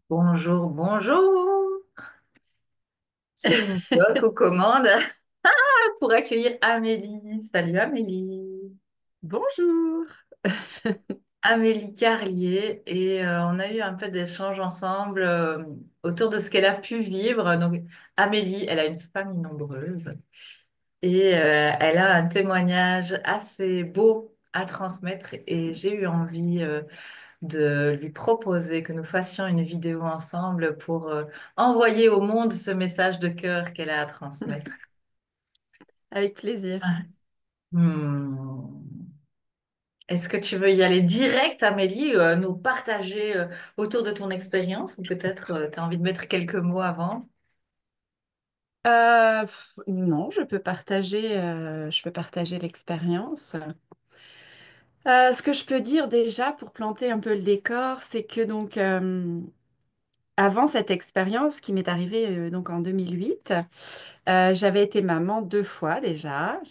Bonjour, bonjour. C'est Linda aux commandes pour accueillir Amélie. Salut Amélie. Bonjour. Amélie Carlier et on a eu un peu d'échanges ensemble autour de ce qu'elle a pu vivre. Donc Amélie, elle a une famille nombreuse et elle a un témoignage assez beau à transmettre et j'ai eu envie de lui proposer que nous fassions une vidéo ensemble pour envoyer au monde ce message de cœur qu'elle a à transmettre. Avec plaisir. Hmm. Est-ce que tu veux y aller direct, Amélie, nous partager autour de ton expérience ou peut-être tu as envie de mettre quelques mots avant? Non, je peux partager l'expérience. Ce que je peux dire déjà pour planter un peu le décor, c'est que avant cette expérience qui m'est arrivée donc en 2008, j'avais été maman 2 fois déjà.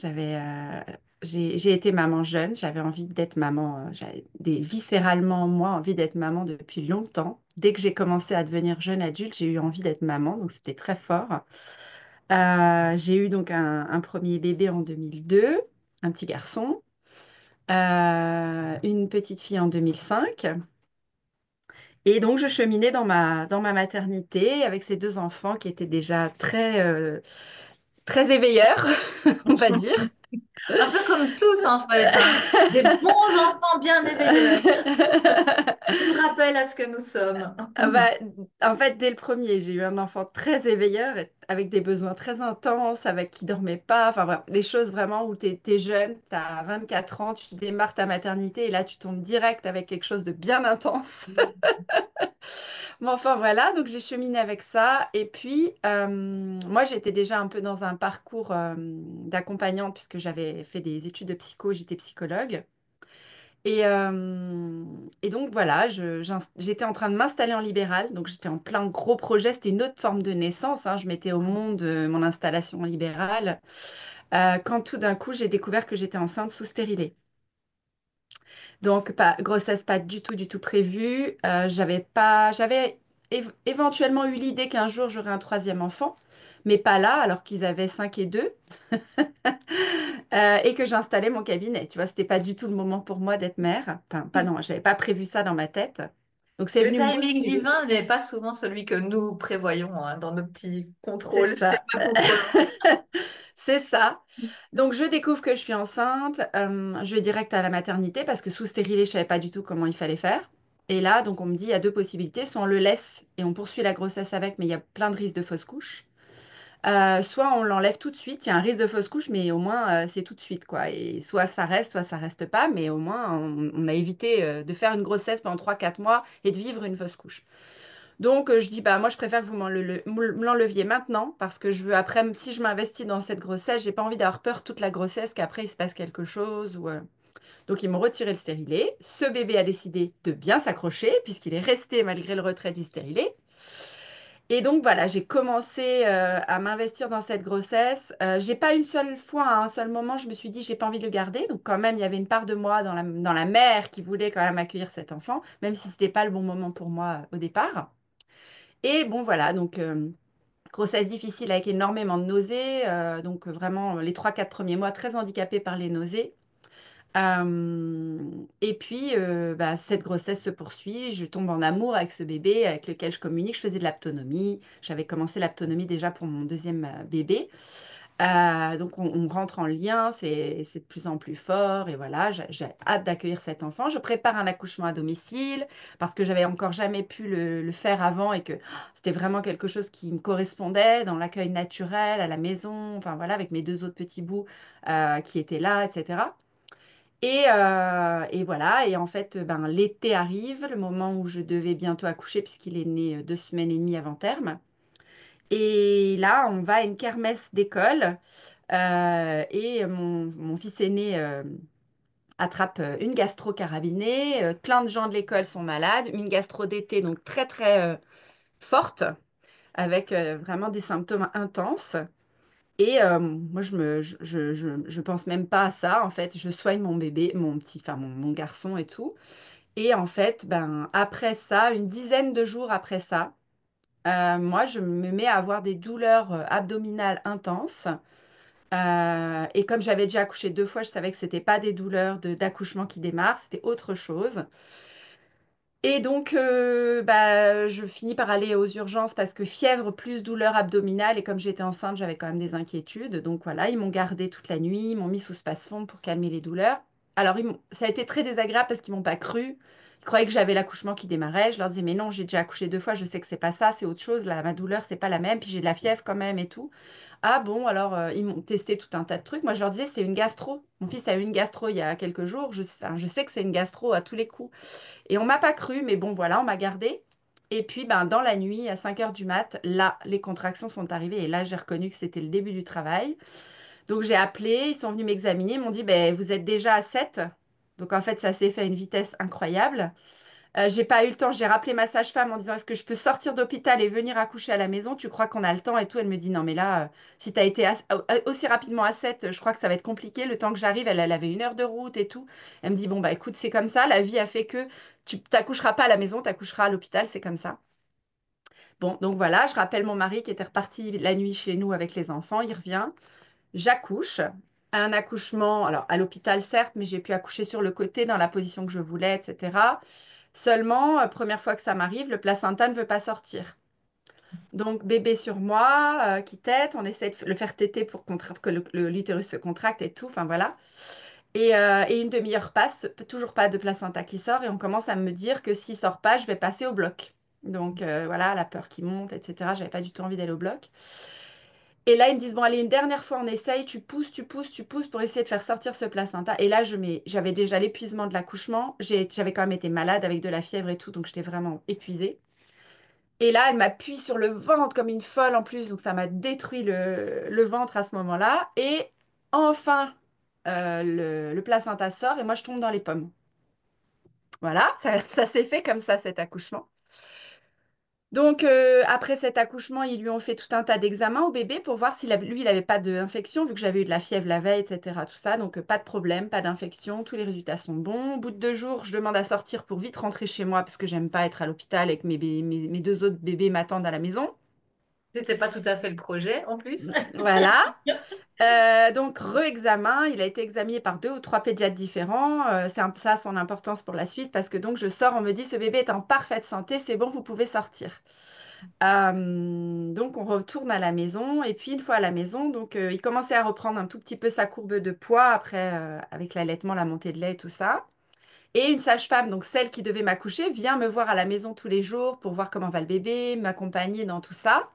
J'ai été maman jeune, j'avais envie d'être maman, viscéralement moi envie d'être maman depuis longtemps. Dès que j'ai commencé à devenir jeune adulte, j'ai eu envie d'être maman, donc c'était très fort. J'ai eu donc un premier bébé en 2002, un petit garçon, une petite fille en 2005. Et donc, je cheminais dans ma maternité avec ces deux enfants qui étaient déjà très éveilleurs, on va dire. Un peu comme tous en fait, hein. Des bons enfants bien éveilleurs qui nous rappellent à ce que nous sommes. Ah bah, en fait, dès le premier, j'ai eu un enfant très éveilleur, avec des besoins très intenses, avec qui dormait pas. Enfin, voilà, les choses vraiment où tu es jeune, tu as 24 ans, tu démarres ta maternité et là, tu tombes direct avec quelque chose de bien intense. Mais enfin, voilà, donc j'ai cheminé avec ça. Et puis, moi, j'étais déjà un peu dans un parcours d'accompagnante puisque j'avais fait des études de psycho, j'étais psychologue. Et donc voilà, j'étais en train de m'installer en libéral, donc j'étais en plein gros projet, c'était une autre forme de naissance, hein. Je mettais au monde mon installation en libéral, quand tout d'un coup j'ai découvert que j'étais enceinte sous stérilet. Donc grossesse pas du tout prévue, j'avais éventuellement eu l'idée qu'un jour j'aurais un troisième enfant, mais pas là, alors qu'ils avaient 5 et 2. Et que j'installais mon cabinet. Tu vois, c'était pas du tout le moment pour moi d'être mère. Enfin, pas non, j'avais pas prévu ça dans ma tête. Donc c'est Le venu me timing bousculer. divin n'est pas souvent celui que nous prévoyons hein, dans nos petits C'est contrôles, ça. schéma contrôle. C'est ça. Donc je découvre que je suis enceinte. Je vais direct à la maternité parce que sous stérilet, je savais pas du tout comment il fallait faire. Et là, donc on me dit, il y a deux possibilités. Soit on le laisse et on poursuit la grossesse avec, mais il y a plein de risques de fausse couche. Soit on l'enlève tout de suite, il y a un risque de fausse couche, mais au moins c'est tout de suite, quoi. Et soit ça reste pas, mais au moins on a évité de faire une grossesse pendant 3 4 mois et de vivre une fausse couche. Donc je dis, bah moi je préfère que vous me l'enleviez maintenant, parce que je veux après, si je m'investis dans cette grossesse, j'ai pas envie d'avoir peur toute la grossesse qu'après il se passe quelque chose. Donc ils m'ont retiré le stérilet. Ce bébé a décidé de bien s'accrocher, puisqu'il est resté malgré le retrait du stérilet. Et donc voilà, j'ai commencé à m'investir dans cette grossesse. J'ai pas une seule fois, à un seul moment, je me suis dit j'ai pas envie de le garder. Donc quand même, il y avait une part de moi dans la mère qui voulait quand même accueillir cet enfant, même si c'était pas le bon moment pour moi au départ. Et bon voilà, donc grossesse difficile avec énormément de nausées. Donc vraiment les 3 4 premiers mois très handicapée par les nausées. Et puis, bah, cette grossesse se poursuit. Je tombe en amour avec ce bébé avec lequel je communique. Je faisais de l'aptonomie. J'avais commencé l'aptonomie déjà pour mon deuxième bébé. Donc, on rentre en lien. C'est de plus en plus fort. Et voilà, j'ai hâte d'accueillir cet enfant. Je prépare un accouchement à domicile parce que j'avais encore jamais pu le faire avant et que c'était vraiment quelque chose qui me correspondait dans l'accueil naturel à la maison. Enfin, voilà, avec mes deux autres petits bouts qui étaient là, etc. Et voilà, et en fait, ben, l'été arrive, le moment où je devais bientôt accoucher, puisqu'il est né 2 semaines et demie avant terme. Et là, on va à une kermesse d'école, et mon fils aîné attrape une gastro carabinée. Plein de gens de l'école sont malades, une gastro d'été, donc très forte, avec vraiment des symptômes intenses. Et moi, je pense même pas à ça. En fait, je soigne mon bébé, mon petit, enfin mon garçon et tout. Et en fait, ben, après ça, une dizaine de jours après ça, moi, je me mets à avoir des douleurs abdominales intenses. Et comme j'avais déjà accouché 2 fois, je savais que c'était pas des douleurs d'accouchement qui démarrent, c'était autre chose. Et donc, bah, je finis par aller aux urgences parce que fièvre plus douleur abdominale. Et comme j'étais enceinte, j'avais quand même des inquiétudes. Donc voilà, ils m'ont gardée toute la nuit, ils m'ont mis sous space-fond pour calmer les douleurs. Alors, ça a été très désagréable parce qu'ils m'ont pas cru. Ils croyaient que j'avais l'accouchement qui démarrait. Je leur disais, mais non, j'ai déjà accouché 2 fois, je sais que c'est pas ça, c'est autre chose. Là, ma douleur, c'est pas la même. Puis j'ai de la fièvre quand même et tout. Ah bon, alors ils m'ont testé tout un tas de trucs. Moi, je leur disais, c'est une gastro. Mon fils a eu une gastro il y a quelques jours. Enfin, je sais que c'est une gastro à tous les coups. Et on m'a pas cru, mais bon, voilà, on m'a gardé. Et puis, ben, dans la nuit, à 5 heures du mat, là, les contractions sont arrivées. Et là, j'ai reconnu que c'était le début du travail. Donc, j'ai appelé, ils sont venus m'examiner. Ils m'ont dit, ben, vous êtes déjà à 7. Donc, en fait, ça s'est fait à une vitesse incroyable. J'ai pas eu le temps. J'ai rappelé ma sage-femme en disant, est-ce que je peux sortir d'hôpital et venir accoucher à la maison? Tu crois qu'on a le temps et tout? Elle me dit, non, mais là, si tu as été aussi rapidement à 7, je crois que ça va être compliqué. Le temps que j'arrive, elle avait 1 heure de route et tout. Elle me dit, bon, bah écoute, c'est comme ça. La vie a fait que tu t'accoucheras pas à la maison, tu accoucheras à l'hôpital, c'est comme ça. Bon, donc voilà, je rappelle mon mari qui était reparti la nuit chez nous avec les enfants. Il revient. J'accouche. Un accouchement, alors à l'hôpital certes, mais j'ai pu accoucher sur le côté dans la position que je voulais, etc. Seulement, première fois que ça m'arrive, le placenta ne veut pas sortir. Donc, bébé sur moi, qui tète, on essaie de le faire téter pour que l'utérus se contracte et tout, enfin voilà. Et une demi-heure passe, toujours pas de placenta qui sort, et on commence à me dire que s'il sort pas, je vais passer au bloc. Donc voilà, la peur qui monte, etc. J'avais pas du tout envie d'aller au bloc. Et là, ils me disent, bon, allez, une dernière fois, on essaye, tu pousses, tu pousses, tu pousses pour essayer de faire sortir ce placenta. Et là, j'avais déjà l'épuisement de l'accouchement. J'avais quand même été malade avec de la fièvre et tout, donc j'étais vraiment épuisée. Et là, elle m'appuie sur le ventre comme une folle en plus, donc ça m'a détruit le ventre à ce moment-là. Et enfin, le placenta sort et moi, je tombe dans les pommes. Voilà, ça s'est fait comme ça, cet accouchement. Donc, après cet accouchement, ils lui ont fait tout un tas d'examens au bébé pour voir si lui, il n'avait pas d'infection, vu que j'avais eu de la fièvre la veille, etc. Tout ça. Donc, pas de problème, pas d'infection, tous les résultats sont bons. Au bout de 2 jours, je demande à sortir pour vite rentrer chez moi parce que j'aime pas être à l'hôpital et que mes 2 autres bébés m'attendent à la maison. C'était pas tout à fait le projet en plus. Voilà. Donc, re-examen, il a été examiné par 2 ou 3 pédiatres différents. Ça a son importance pour la suite parce que donc je sors, on me dit ce bébé est en parfaite santé, c'est bon, vous pouvez sortir. Donc on retourne à la maison et puis une fois à la maison, donc il commençait à reprendre un tout petit peu sa courbe de poids après avec l'allaitement, la montée de lait et tout ça. Et une sage-femme, donc celle qui devait m'accoucher, vient me voir à la maison tous les jours pour voir comment va le bébé, m'accompagner dans tout ça.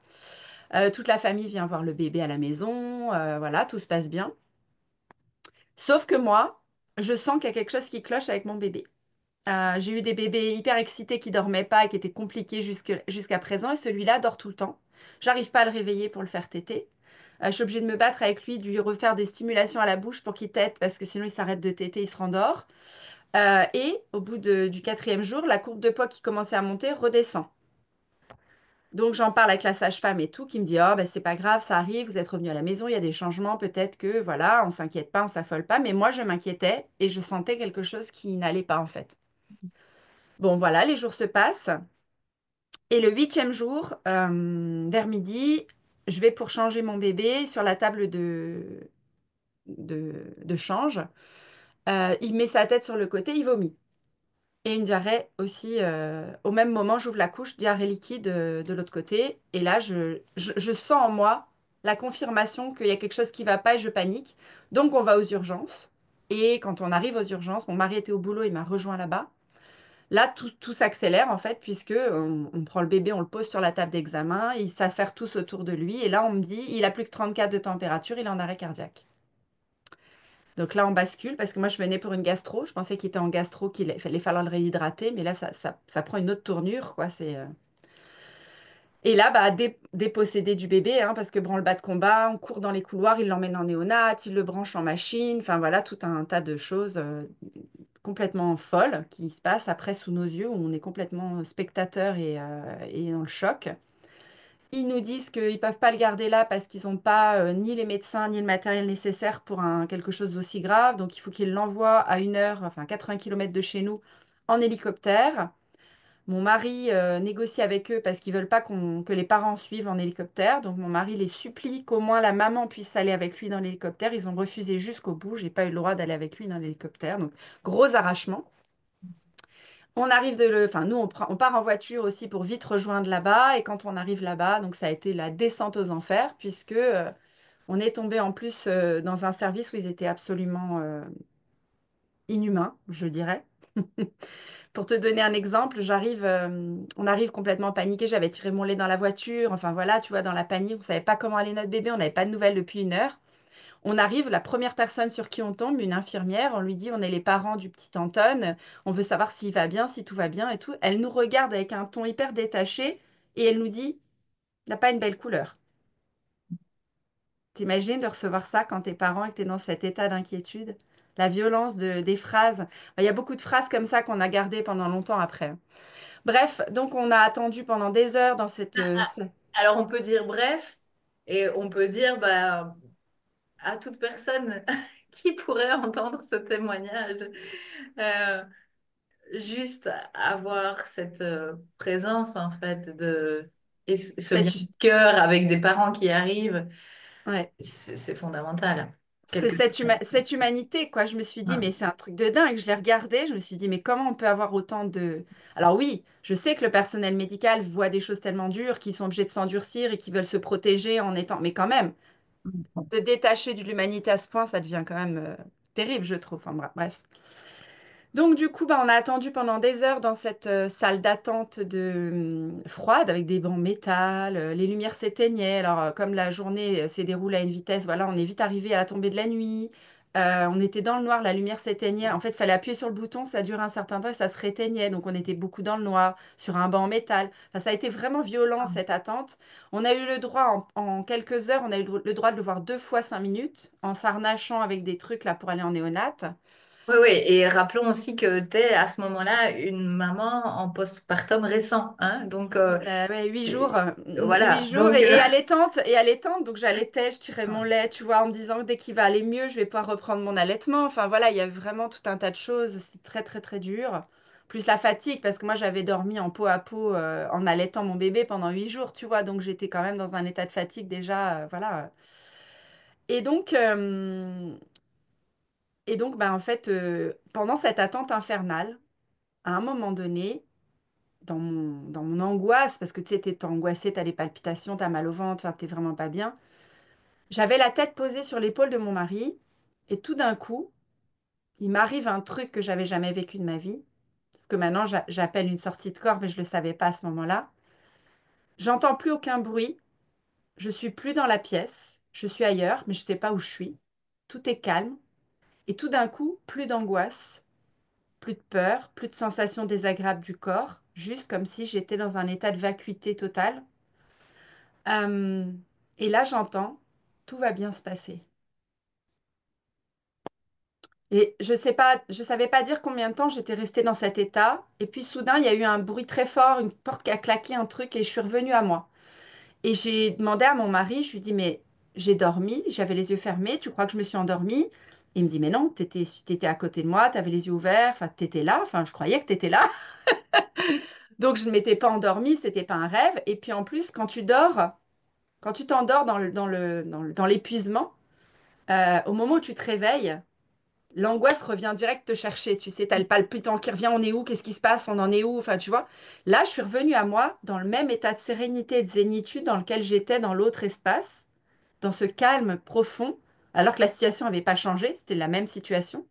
Toute la famille vient voir le bébé à la maison, voilà, tout se passe bien. Sauf que moi, je sens qu'il y a quelque chose qui cloche avec mon bébé. J'ai eu des bébés hyper excités qui dormaient pas et qui étaient compliqués jusqu'à présent, et celui-là dort tout le temps. J'arrive pas à le réveiller pour le faire téter. Je suis obligée de me battre avec lui, de lui refaire des stimulations à la bouche pour qu'il tète, parce que sinon il s'arrête de téter, il se rendort. Et au bout du 4e jour, la courbe de poids qui commençait à monter redescend. Donc j'en parle avec la sage-femme et tout, qui me dit, oh ben c'est pas grave, ça arrive, vous êtes revenu à la maison, il y a des changements, peut-être que voilà, on s'inquiète pas, on s'affole pas. Mais moi je m'inquiétais et je sentais quelque chose qui n'allait pas en fait. Bon voilà, les jours se passent. Et le 8e jour, vers midi, je vais pour changer mon bébé sur la table de change. Il met sa tête sur le côté, il vomit. Et une diarrhée aussi. Au même moment, j'ouvre la couche, diarrhée liquide de l'autre côté. Et là, je sens en moi la confirmation qu'il y a quelque chose qui ne va pas et je panique. Donc, on va aux urgences. Et quand on arrive aux urgences, mon mari était au boulot, il m'a rejoint là-bas. Là, tout s'accélère en fait, puisque on prend le bébé, on le pose sur la table d'examen, ils s'affairent tous autour de lui. Et là, on me dit, il a plus que 34 de température, il est en arrêt cardiaque. Donc là, on bascule, parce que moi, je venais pour une gastro. Je pensais qu'il était en gastro, qu'il fallait falloir le réhydrater. Mais là, ça prend une autre tournure, quoi. Et là, bah, dépossédé du bébé, hein, parce que branle-bas de combat, on court dans les couloirs, il l'emmène en néonat, il le branche en machine. Enfin, voilà, tout un tas de choses complètement folles qui se passent après sous nos yeux, où on est complètement spectateur et dans le choc. Ils nous disent qu'ils ne peuvent pas le garder là parce qu'ils n'ont pas ni les médecins ni le matériel nécessaire pour quelque chose d'aussi grave. Donc, il faut qu'ils l'envoient à 1 heure, enfin 80 km de chez nous, en hélicoptère. Mon mari négocie avec eux parce qu'ils veulent pas que les parents suivent en hélicoptère. Donc mon mari les supplie qu'au moins la maman puisse aller avec lui dans l'hélicoptère. Ils ont refusé jusqu'au bout. J'ai pas eu le droit d'aller avec lui dans l'hélicoptère. Donc gros arrachement. On arrive enfin nous on part en voiture aussi pour vite rejoindre là-bas. Et quand on arrive là-bas, donc ça a été la descente aux enfers puisque on est tombé en plus dans un service où ils étaient absolument inhumains, je dirais. Pour te donner un exemple, on arrive complètement paniqué. J'avais tiré mon lait dans la voiture. Enfin voilà, tu vois, dans la panique, on savait pas comment allait notre bébé. On n'avait pas de nouvelles depuis 1 heure. On arrive, la première personne sur qui on tombe, une infirmière, on lui dit, on est les parents du petit Anton. On veut savoir s'il va bien, si tout va bien et tout. Elle nous regarde avec un ton hyper détaché et elle nous dit, il n'a pas une belle couleur. T'imagines de recevoir ça quand t'es parent et que t'es dans cet état d'inquiétude? La violence des phrases. Il y a beaucoup de phrases comme ça qu'on a gardées pendant longtemps après. Bref, donc on a attendu pendant des heures dans cette... Alors on peut dire bref, et on peut dire bah, à toute personne qui pourrait entendre ce témoignage, euh, juste avoir cette présence en fait et ce lien cette- de cœur avec des parents qui arrivent, ouais. c'est fondamental. C'est Quelque chose. cette humanité, quoi. Je me suis dit, mais c'est un truc de dingue. Je l'ai regardé, je me suis dit, mais comment on peut avoir autant de... Alors oui, je sais que le personnel médical voit des choses tellement dures qu'ils sont obligés de s'endurcir et qu'ils veulent se protéger en étant... Mais quand même, de détacher de l'humanité à ce point, ça devient quand même terrible, je trouve. Enfin, bref. Donc du coup, bah, on a attendu pendant des heures dans cette salle d'attente froide avec des bancs métal. Les lumières s'éteignaient. Alors comme la journée s'est déroulée à une vitesse, voilà, on est vite arrivé à la tombée de la nuit. On était dans le noir, la lumière s'éteignait. En fait, il fallait appuyer sur le bouton, ça durait un certain temps et ça se rééteignait. Donc on était beaucoup dans le noir, sur un banc en métal. Enfin, ça a été vraiment violent cette attente. On a eu le droit en quelques heures, on a eu le droit de le voir 2 fois 5 minutes en s'harnachant avec des trucs là pour aller en néonate. Oui, oui, et rappelons aussi que tu es à ce moment-là une maman en postpartum récent, hein, donc Ouais, 8 jours, et- huit voilà, jours donc et allaitante, donc j'allaitais, je tirais mon lait, tu vois, en me disant que dès qu'il va aller mieux, je vais pouvoir reprendre mon allaitement. Enfin voilà, il y a vraiment tout un tas de choses, c'est très très très dur. Plus la fatigue, parce que moi j'avais dormi en peau à peau en allaitant mon bébé pendant 8 jours, tu vois, donc j'étais quand même dans un état de fatigue déjà, voilà. Et donc, euh, et donc bah, en fait, pendant cette attente infernale, à un moment donné, dans mon angoisse, parce que tu sais, t'es angoissée, t'as les palpitations, t'as mal au ventre, enfin, t'es vraiment pas bien. J'avais la tête posée sur l'épaule de mon mari, et tout d'un coup, il m'arrive un truc que j'avais jamais vécu de ma vie, parce que maintenant j'appelle une sortie de corps, mais je le savais pas à ce moment-là. J'entends plus aucun bruit, je suis plus dans la pièce, je suis ailleurs, mais je sais pas où je suis. Tout est calme, et tout d'un coup, plus d'angoisse, plus de peur, plus de sensations désagréables du corps, juste comme si j'étais dans un état de vacuité totale. Euh, et là, j'entends, tout va bien se passer. Et je sais pas, je savais pas dire combien de temps j'étais restée dans cet état. Et puis soudain, il y a eu un bruit très fort, une porte qui a claqué, un truc, et je suis revenue à moi. Et j'ai demandé à mon mari, je lui dis, mais j'ai dormi, j'avais les yeux fermés, tu crois que je me suis endormie? Il me dit, mais non, t'étais à côté de moi, t'avais les yeux ouverts, enfin, t'étais là, enfin, je croyais que t'étais là. Donc, je ne m'étais pas endormie, c'était pas un rêve. Et puis en plus, quand tu dors, quand tu t'endors dans l'épuisement, au moment où tu te réveilles, l'angoisse revient direct te chercher. Tu sais, tu as le palpitant qui revient, on est où? Qu'est-ce qui se passe? On en est où? Enfin, tu vois. Là, je suis revenue à moi dans le même état de sérénité et de zénitude dans lequel j'étais dans l'autre espace, dans ce calme profond, alors que la situation n'avait pas changé, c'était la même situation.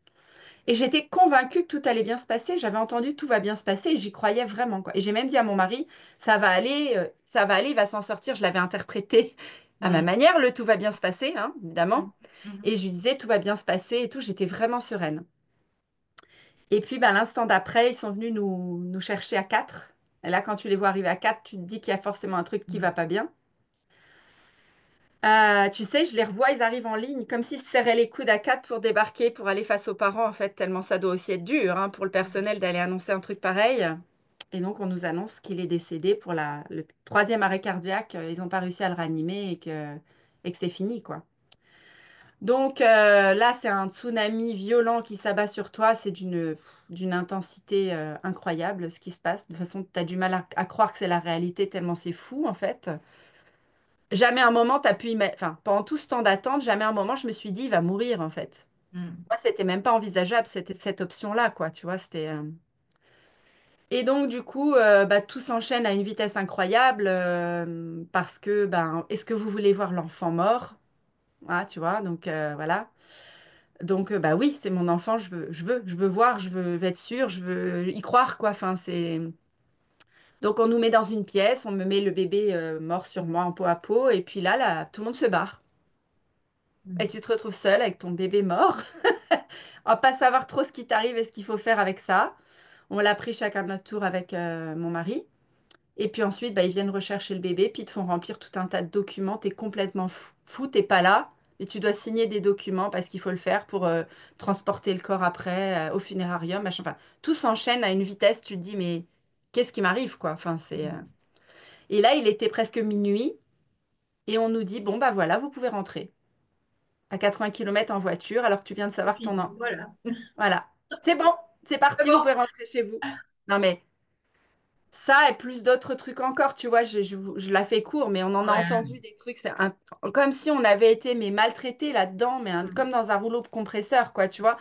Et j'étais convaincue que tout allait bien se passer. J'avais entendu tout va bien se passer et j'y croyais vraiment, quoi. Et j'ai même dit à mon mari, ça va aller, il va s'en sortir. Je l'avais interprété à ma mm, manière, le tout va bien se passer, hein, évidemment. mm, mm. Et je lui disais, tout va bien se passer et tout. J'étais vraiment sereine. Et puis, ben, l'instant d'après, ils sont venus nous chercher à 4. Et là, quand tu les vois arriver à 4, tu te dis qu'il y a forcément un truc qui va pas bien. Tu sais, je les revois, ils arrivent en ligne, comme s'ils se serraient les coudes à 4 pour débarquer, pour aller face aux parents, en fait, tellement ça doit aussi être dur hein, pour le personnel d'aller annoncer un truc pareil. Et donc, on nous annonce qu'il est décédé pour le troisième arrêt cardiaque. Ils n'ont pas réussi à le ranimer et que c'est fini, quoi. Donc là, c'est un tsunami violent qui s'abat sur toi. C'est d'une intensité incroyable ce qui se passe. De toute façon, tu as du mal à croire que c'est la réalité tellement c'est fou en fait. Jamais un moment, t'as pu enfin, pendant tout ce temps d'attente, jamais un moment, je me suis dit, il va mourir en fait. Mm. Moi, c'était même pas envisageable, c'était cette option-là, quoi, tu vois, Et donc, du coup, bah, tout s'enchaîne à une vitesse incroyable parce que, ben, est-ce que vous voulez voir l'enfant mort? Ah, tu vois, donc voilà. Donc, bah oui, c'est mon enfant, je veux voir, je veux être sûre, je veux y croire, quoi. Enfin, c'est... Donc, on nous met dans une pièce, on me met le bébé mort sur moi en peau à peau, et puis là, tout le monde se barre. Et Mm. tu te retrouves seule avec ton bébé mort. On va pas savoir trop ce qui t'arrive et ce qu'il faut faire avec ça. On l'a pris chacun de notre tour avec mon mari. Et puis ensuite, bah, ils viennent rechercher le bébé, puis ils te font remplir tout un tas de documents. T'es complètement fou, t'es pas là, mais tu dois signer des documents parce qu'il faut le faire pour transporter le corps après au funérarium, machin. Enfin, tout s'enchaîne à une vitesse. Tu te dis, mais qu'est-ce qui m'arrive, quoi? Enfin, Mm. Et là, il était presque minuit et on nous dit, bon, bah voilà, vous pouvez rentrer à 80 km en voiture alors que tu viens de savoir que ton, Fini, voilà. voilà. C'est bon, c'est C'est parti, vous bon. pouvez rentrer chez vous. Non, mais ça et plus d'autres trucs encore, tu vois, je la fais court, mais on en a Ouais. entendu des trucs, comme si on avait été mais maltraité là-dedans, mais Mm. comme dans un rouleau compresseur, quoi, tu vois.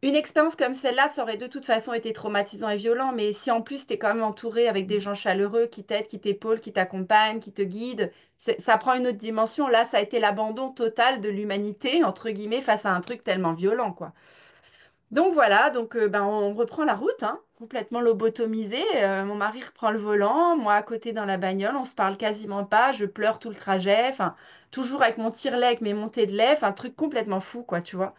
Une expérience comme celle-là, ça aurait de toute façon été traumatisant et violent, mais si en plus tu es quand même entouré avec des gens chaleureux qui t'aident, qui t'épaulent, qui t'accompagnent, qui te guident, ça prend une autre dimension. Là, ça a été l'abandon total de l'humanité, entre guillemets, face à un truc tellement violent, quoi. Donc voilà, donc ben, on reprend la route, hein, complètement lobotomisé. Mon mari reprend le volant, moi à côté dans la bagnole, on se parle quasiment pas, je pleure tout le trajet, enfin toujours avec mon tire-lait, avec mes montées de lait, un truc complètement fou, quoi, tu vois.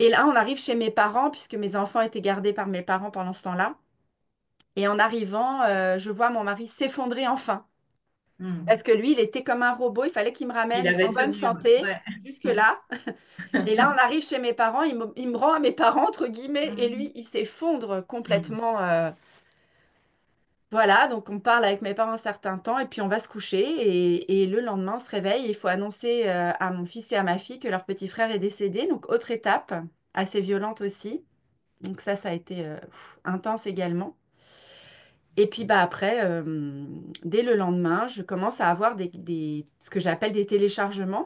Et là, on arrive chez mes parents, puisque mes enfants étaient gardés par mes parents pendant ce temps-là. Et en arrivant, je vois mon mari s'effondrer enfin, Mm. parce que lui, il était comme un robot, il fallait qu'il me Il ramène avait en bonne tenu. santé Ouais. jusque-là. Et là, on arrive chez mes parents, il me rend à mes parents, entre guillemets, et Mm. lui, il s'effondre Mm. complètement. Voilà, donc on parle avec mes parents un certain temps, et puis on va se coucher. Et le lendemain, on se réveille, et il faut annoncer à mon fils et à ma fille que leur petit frère est décédé. Donc, autre étape, assez violente aussi. Donc ça a été intense également. Et puis bah, après, dès le lendemain, je commence à avoir ce que j'appelle des téléchargements.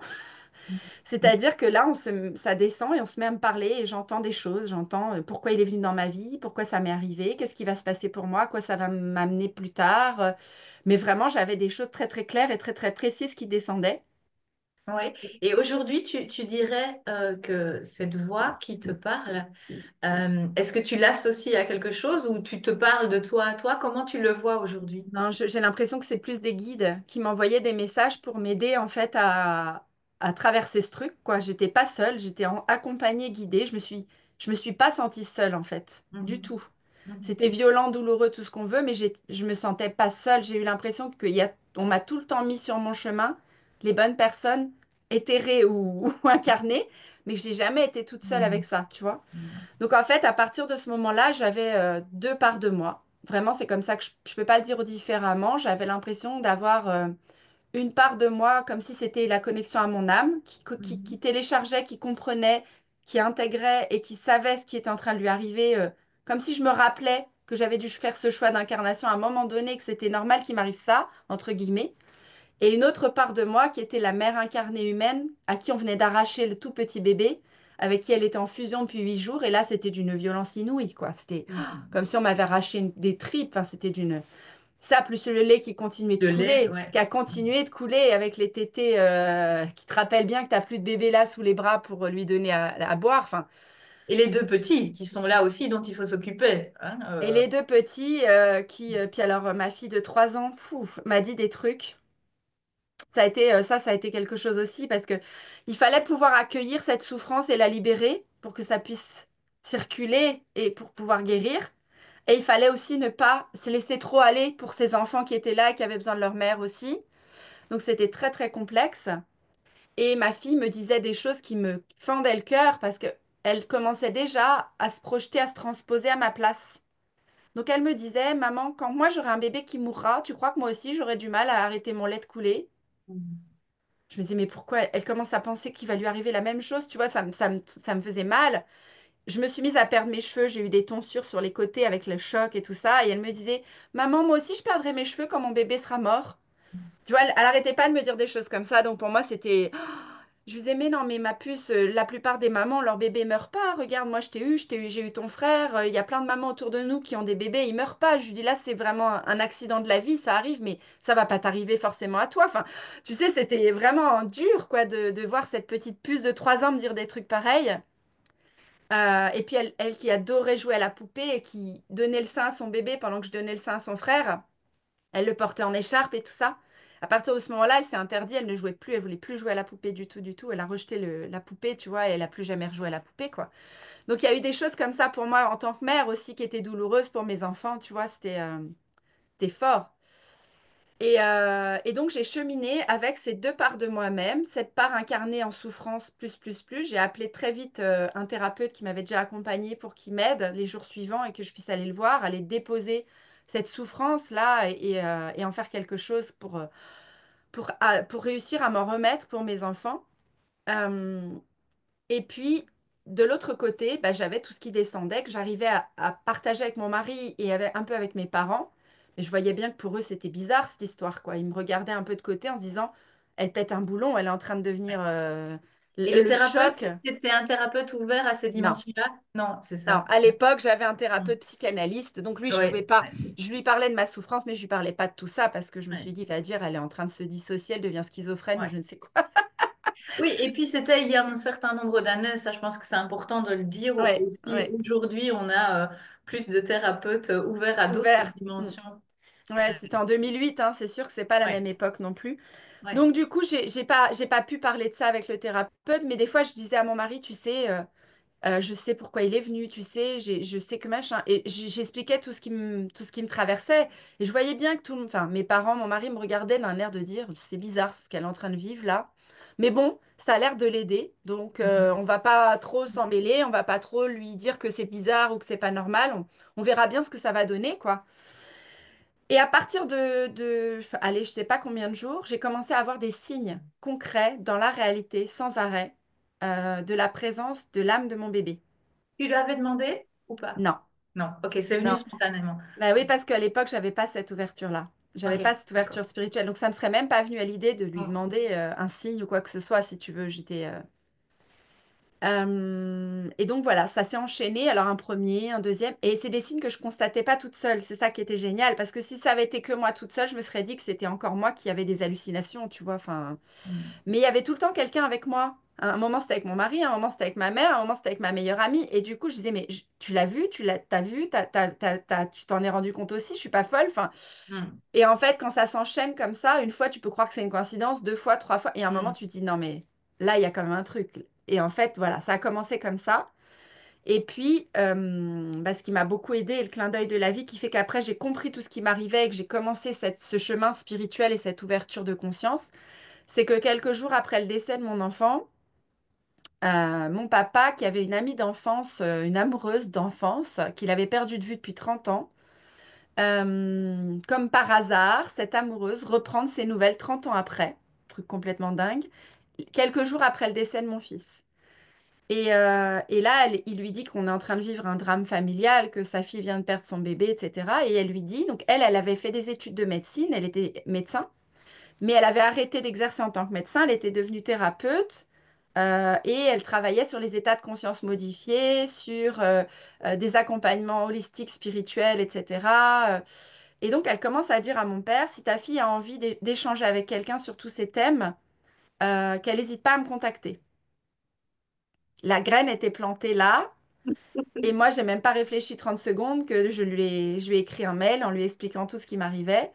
C'est-à-dire que là, ça descend et on se met à me parler et j'entends des choses. J'entends pourquoi il est venu dans ma vie, pourquoi ça m'est arrivé, qu'est-ce qui va se passer pour moi, à quoi ça va m'amener plus tard. Mais vraiment, j'avais des choses très très claires et très très précises qui descendaient. Oui. Et aujourd'hui, tu dirais que cette voix qui te parle, est-ce que tu l'associes à quelque chose ou tu te parles de toi à toi? Comment tu le vois aujourd'hui? Non, j'ai l'impression que c'est plus des guides qui m'envoyaient des messages pour m'aider en fait à traverser ce truc, quoi. J'étais pas seule, j'étais accompagnée, guidée. Je me suis pas sentie seule en fait, du Mhm. tout. Mhm. C'était violent, douloureux, tout ce qu'on veut, mais je me sentais pas seule. J'ai eu l'impression on m'a tout le temps mis sur mon chemin les bonnes personnes, éthérées ou incarnées, mais que j'ai jamais été toute seule avec Mhm. ça, tu vois. Mhm. Donc en fait, à partir de ce moment-là, j'avais deux parts de moi. Vraiment, c'est comme ça que je ne peux pas le dire différemment. J'avais l'impression d'avoir une part de moi comme si c'était la connexion à mon âme, qui Mhm. téléchargeait, qui comprenait, qui intégrait et qui savait ce qui était en train de lui arriver, comme si je me rappelais que j'avais dû faire ce choix d'incarnation à un moment donné, que c'était normal qu'il m'arrive ça, entre guillemets. Et une autre part de moi qui était la mère incarnée humaine, à qui on venait d'arracher le tout petit bébé, avec qui elle était en fusion depuis 8 jours. Et là, c'était d'une violence inouïe, quoi. C'était comme Mhm. si on m'avait arraché des tripes. Enfin, c'était d'une... Ça, plus le lait qui continuait de De lait, couler, ouais. qui a continué de couler avec les tétés qui te rappellent bien que tu n'as plus de bébé là sous les bras pour lui donner à boire. Enfin, Et les deux petits qui sont là aussi, dont il faut s'occuper. Hein, et les deux petits Puis alors, ma fille de 3 ans, pouf, m'a dit des trucs. Ça a été quelque chose aussi parce que il fallait pouvoir accueillir cette souffrance et la libérer pour que ça puisse circuler et pour pouvoir guérir. Et il fallait aussi ne pas se laisser trop aller pour ces enfants qui étaient là et qui avaient besoin de leur mère aussi. Donc c'était très très complexe. Et ma fille me disait des choses qui me fendaient le cœur parce que elle commençait déjà à se projeter, à se transposer à ma place. Donc elle me disait, maman, quand moi j'aurai un bébé qui mourra, tu crois que moi aussi j'aurai du mal à arrêter mon lait de couler? Je me disais, mais pourquoi elle commence à penser qu'il va lui arriver la même chose, tu vois, ça me faisait mal. Je me suis mise à perdre mes cheveux, j'ai eu des tonsures sur les côtés avec le choc et tout ça. Et elle me disait, maman, moi aussi, je perdrai mes cheveux quand mon bébé sera mort. Tu vois, elle arrêtait pas de me dire des choses comme ça. Donc pour moi, c'était. Je lui disais, mais non, mais ma puce, la plupart des mamans, leur bébé meurt pas. Regarde, moi, je t'ai eu, j'ai eu ton frère. Il y a plein de mamans autour de nous qui ont des bébés, ils meurent pas. Je lui dis, là, c'est vraiment un accident de la vie, ça arrive, mais ça va pas t'arriver forcément à toi. Enfin, tu sais, c'était vraiment dur, quoi, de voir cette petite puce de 3 ans me dire des trucs pareils. Et puis elle qui adorait jouer à la poupée et qui donnait le sein à son bébé pendant que je donnais le sein à son frère, elle le portait en écharpe et tout ça. À partir de ce moment-là, elle s'est interdite, elle ne jouait plus, elle voulait plus jouer à la poupée du tout, du tout. Elle a rejeté la poupée, tu vois, et elle a plus jamais rejoué à la poupée, quoi. Donc il y a eu des choses comme ça pour moi en tant que mère aussi qui étaient douloureuses pour mes enfants, tu vois, c'était fort. Et donc, j'ai cheminé avec ces deux parts de moi-même, cette part incarnée en souffrance plus, plus, plus. J'ai appelé très vite un thérapeute qui m'avait déjà accompagnée pour qu'il m'aide les jours suivants et que je puisse aller le voir, aller déposer cette souffrance-là et en faire quelque chose pour réussir à m'en remettre pour mes enfants. Euh, et puis, de l'autre côté, bah, j'avais tout ce qui descendait, que j'arrivais à partager avec mon mari et un peu avec mes parents. Mais je voyais bien que pour eux, c'était bizarre, cette histoire, quoi. Ils me regardaient un peu de côté en se disant, elle pète un boulon, elle est en train de devenir Et le le thérapeute, choc. c'était un thérapeute ouvert à ces Non. dimensions-là? Non, c'est Non, ça. à l'époque, j'avais un Mm. thérapeute psychanalyste, donc lui, je pouvais Oui, pas. ouais, Je lui parlais de ma souffrance, mais je lui parlais pas de tout ça parce que je me ouais, suis dit, va dire, elle est en train de se dissocier, elle devient schizophrène ou ouais. je ne sais quoi. Oui, et puis c'était il y a un certain nombre d'années, ça je pense que c'est important de le dire Ouais, aussi. ouais, Aujourd'hui, on a plus de thérapeutes ouverts à d'autres ouvert. Mm. dimensions. Ouais, c'était en 2008, hein, c'est sûr que c'est pas la Oui, même époque non plus. oui. Donc du coup, j'ai pas pu parler de ça avec le thérapeute, mais des fois je disais à mon mari, tu sais, je sais pourquoi il est venu, tu sais, je sais que machin, et j'expliquais tout ce qui me traversait, et je voyais bien que enfin, mes parents, mon mari me regardaient d'un air de dire, c'est bizarre ce qu'elle est en train de vivre là, mais bon, ça a l'air de l'aider, donc Mhm. on va pas trop s'en mêler, on va pas trop lui dire que c'est bizarre ou que c'est pas normal, on verra bien ce que ça va donner, quoi. Et à partir allez, je sais pas combien de jours, j'ai commencé à avoir des signes concrets dans la réalité, sans arrêt, de la présence de l'âme de mon bébé. Tu lui avais demandé ou pas? Non, Non, ok, c'est venu non. spontanément. Bah oui, parce qu'à l'époque, j'avais pas cette ouverture-là. J'avais Ok, pas cette d'accord. ouverture spirituelle. Donc, ça me serait même pas venu à l'idée de lui Mm. demander un signe ou quoi que ce soit, si tu veux. Et donc voilà, ça s'est enchaîné. Alors un premier, un deuxième. Et c'est des signes que je constatais pas toute seule. C'est ça qui était génial. Parce que si ça avait été que moi toute seule, je me serais dit que c'était encore moi qui avais des hallucinations, tu vois. Enfin, Mm. mais il y avait tout le temps quelqu'un avec moi. À un moment, c'était avec mon mari, à un moment, c'était avec ma mère, à un moment, c'était avec ma meilleure amie. Et du coup, je disais, mais tu l'as vu, t'as vu, tu t'en es rendu compte aussi, je suis pas folle. Enfin, Mm. et en fait, quand ça s'enchaîne comme ça, une fois, tu peux croire que c'est une coïncidence, deux fois, trois fois, et à un moment, Mm. tu te dis, non, mais là, il y a quand même un truc. Et en fait, voilà, ça a commencé comme ça. Et puis, bah, ce qui m'a beaucoup aidé, et le clin d'œil de la vie qui fait qu'après, j'ai compris tout ce qui m'arrivait et que j'ai commencé ce chemin spirituel et cette ouverture de conscience, c'est que quelques jours après le décès de mon enfant, mon papa, qui avait une amie d'enfance, une amoureuse d'enfance, qu'il avait perdue de vue depuis 30 ans, comme par hasard, cette amoureuse reprend de ses nouvelles 30 ans après, truc complètement dingue, quelques jours après le décès de mon fils. Et là, il lui dit qu'on est en train de vivre un drame familial, que sa fille vient de perdre son bébé, etc. Et elle lui dit, donc elle avait fait des études de médecine, elle était médecin, mais elle avait arrêté d'exercer en tant que médecin, elle était devenue thérapeute et elle travaillait sur les états de conscience modifiés, sur des accompagnements holistiques, spirituels, etc. Et donc, elle commence à dire à mon père, si ta fille a envie d'échanger avec quelqu'un sur tous ces thèmes, qu'elle n'hésite pas à me contacter. La graine était plantée là. Et moi, j'ai même pas réfléchi 30 secondes que je lui ai écrit un mail en lui expliquant tout ce qui m'arrivait.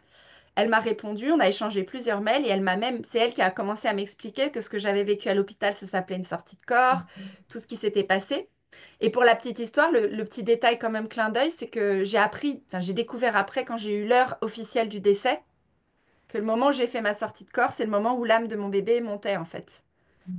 Elle m'a répondu, on a échangé plusieurs mails et c'est elle qui a commencé à m'expliquer que ce que j'avais vécu à l'hôpital, ça s'appelait une sortie de corps, tout ce qui s'était passé. Et pour la petite histoire, le petit détail quand même clin d'œil, c'est que j'ai découvert après quand j'ai eu l'heure officielle du décès, que le moment où j'ai fait ma sortie de corps, c'est le moment où l'âme de mon bébé montait en fait.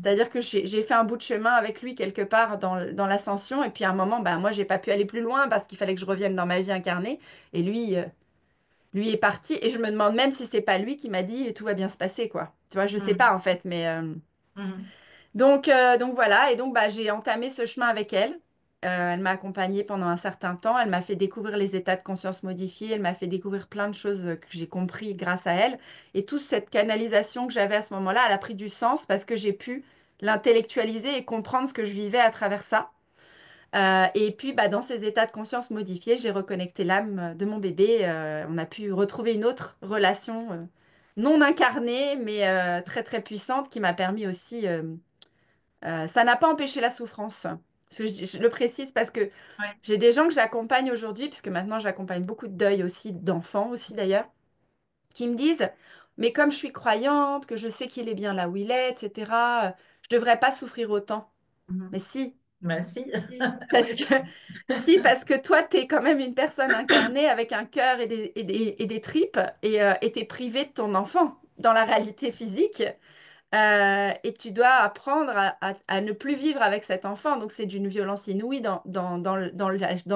C'est-à-dire que j'ai fait un bout de chemin avec lui quelque part dans l'ascension et puis à un moment, bah, moi, j'ai pas pu aller plus loin parce qu'il fallait que je revienne dans ma vie incarnée et lui est parti et je me demande même si c'est pas lui qui m'a dit tout va bien se passer quoi. Tu vois, je sais Mhm. pas en fait, mais Mhm. donc voilà. Et donc bah, j'ai entamé ce chemin avec elle. Elle m'a accompagnée pendant un certain temps. Elle m'a fait découvrir les états de conscience modifiés. Elle m'a fait découvrir plein de choses que j'ai compris grâce à elle. Et toute cette canalisation que j'avais à ce moment-là, elle a pris du sens parce que j'ai pu l'intellectualiser et comprendre ce que je vivais à travers ça. Et puis, bah, dans ces états de conscience modifiés, j'ai reconnecté l'âme de mon bébé. On a pu retrouver une autre relation non incarnée, mais très, très puissante qui m'a permis aussi. Ça n'a pas empêché la souffrance. Je le précise parce que Ouais. j'ai des gens que j'accompagne aujourd'hui, puisque maintenant j'accompagne beaucoup de deuil aussi, d'enfants aussi d'ailleurs, qui me disent, mais comme je suis croyante, que je sais qu'il est bien là où il est, etc., je devrais pas souffrir autant. Mhm. Mais si, Bah si. si, parce que, si, parce que toi, tu es quand même une personne incarnée avec un cœur et des tripes et tu es privé de ton enfant dans la réalité physique. Et tu dois apprendre à ne plus vivre avec cet enfant. Donc, c'est d'une violence inouïe dans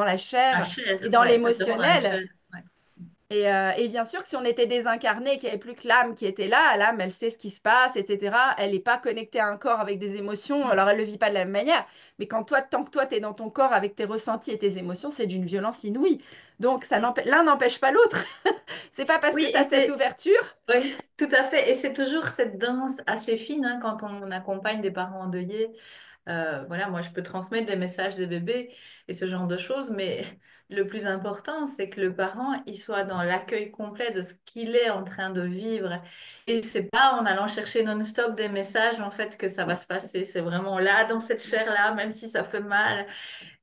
la La chair et chair, dans ouais, ça te rend la l'émotionnel. chair. Ouais. Et bien sûr que si on était désincarné, qu'il n'y avait plus que l'âme qui était là, l'âme, elle sait ce qui se passe, etc. Elle n'est pas connectée à un corps avec des émotions, alors elle ne le vit pas de la même manière. Mais tant que toi, tu es dans ton corps avec tes ressentis et tes émotions, c'est d'une violence inouïe. Donc, l'un n'empêche pas l'autre. C'est pas parce que Oui, tu as et cette c'est ouverture. oui, tout à fait. Et c'est toujours cette danse assez fine hein, quand on accompagne des parents endeuillés. Voilà, moi, je peux transmettre des messages des bébés et ce genre de choses, mais le plus important, c'est que le parent, il soit dans l'accueil complet de ce qu'il est en train de vivre. Et c'est pas en allant chercher non-stop des messages, en fait, que ça va se passer. C'est vraiment là, dans cette chair-là, même si ça fait mal.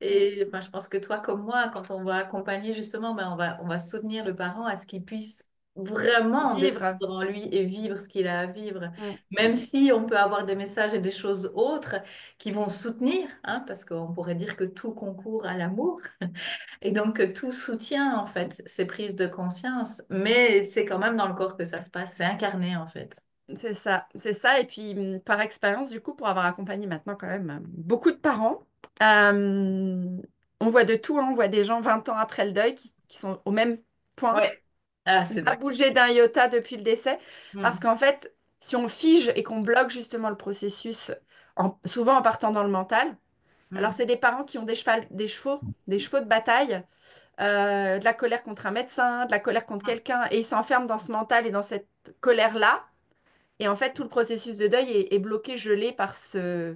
Et enfin, je pense que toi, comme moi, quand on va accompagner, justement, ben, on va soutenir le parent à ce qu'il puisse vraiment Vivre. descendre en lui et vivre ce qu'il a à vivre. Mm. Même si on peut avoir des messages et des choses autres qui vont soutenir, hein, parce qu'on pourrait dire que tout concourt à l'amour, et donc que tout soutient, en fait, ces prises de conscience. Mais c'est quand même dans le corps que ça se passe, c'est incarné, en fait. C'est ça, c'est ça. Et puis, par expérience, du coup, pour avoir accompagné maintenant quand même beaucoup de parents, euh, on voit de tout, hein. On voit des gens 20 ans après le deuil qui sont au même point, Ouais. Ah, qui n'ont c'est pas d'accord. bougé d'un iota depuis le décès. Parce Hmm. qu'en fait, si on fige et qu'on bloque justement le processus, souvent en partant dans le mental, alors Hmm. c'est des parents qui ont des chevaux de bataille, de la colère contre un médecin, de la colère contre Hmm. quelqu'un, et ils s'enferment dans ce mental et dans cette colère-là. Et en fait, tout le processus de deuil est bloqué, gelé par ce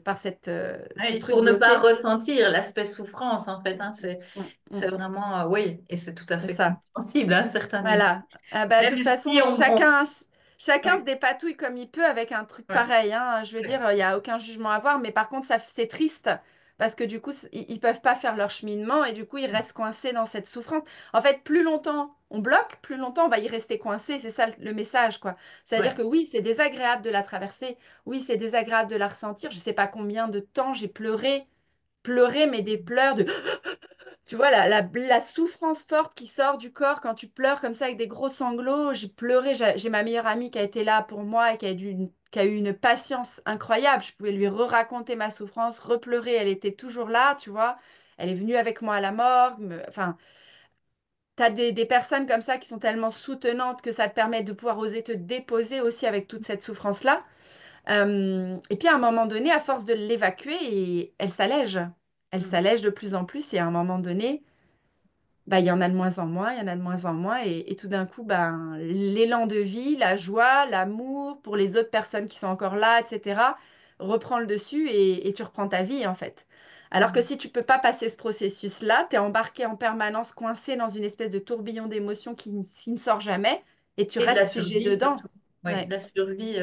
Oui, truc pour ne pas bloqué. ressentir l'aspect souffrance, en fait, hein, Mm, c'est mm, vraiment, oui, et c'est tout à c'est fait ça. compréhensible à un certain niveau. Voilà. Ah bah, de Même toute si façon, on... chacun se Ouais, dépatouille comme il peut avec un truc ouais, pareil, hein. Je veux ouais, dire, il n'y a aucun jugement à avoir, mais par contre, c'est triste parce que du coup, ils peuvent pas faire leur cheminement et du coup, ils restent coincés dans cette souffrance. En fait, plus longtemps on bloque, plus longtemps on va y rester coincé. C'est ça le message, quoi. C'est-à-dire que ouais. oui, c'est désagréable de la traverser. Oui, c'est désagréable de la ressentir. Je sais pas combien de temps j'ai pleuré, mais des pleurs de tu vois, la souffrance forte qui sort du corps quand tu pleures comme ça avec des gros sanglots. J'ai pleuré, j'ai ma meilleure amie qui a été là pour moi et qui a eu une patience incroyable. Je pouvais lui re-raconter ma souffrance, repleurer. Elle était toujours là, tu vois. Elle est venue avec moi à la morgue. Enfin, tu as des personnes comme ça qui sont tellement soutenantes que ça te permet de pouvoir oser te déposer aussi avec toute cette souffrance-là. Et puis à un moment donné, à force de l'évacuer, elle s'allège. Elle Mm. s'allège de plus en plus et à un moment donné, bah, il y en a de moins en moins, il y en a de moins en moins, et tout d'un coup, ben, l'élan de vie, la joie, l'amour pour les autres personnes qui sont encore là, etc., reprend le dessus et tu reprends ta vie, en fait. Alors que Mm. si tu peux pas passer ce processus-là, tu es embarqué en permanence, coincé dans une espèce de tourbillon d'émotions qui ne sort jamais, et tu Et de la restes figé survie, dedans. surtout. Ouais, de Ouais. la survie,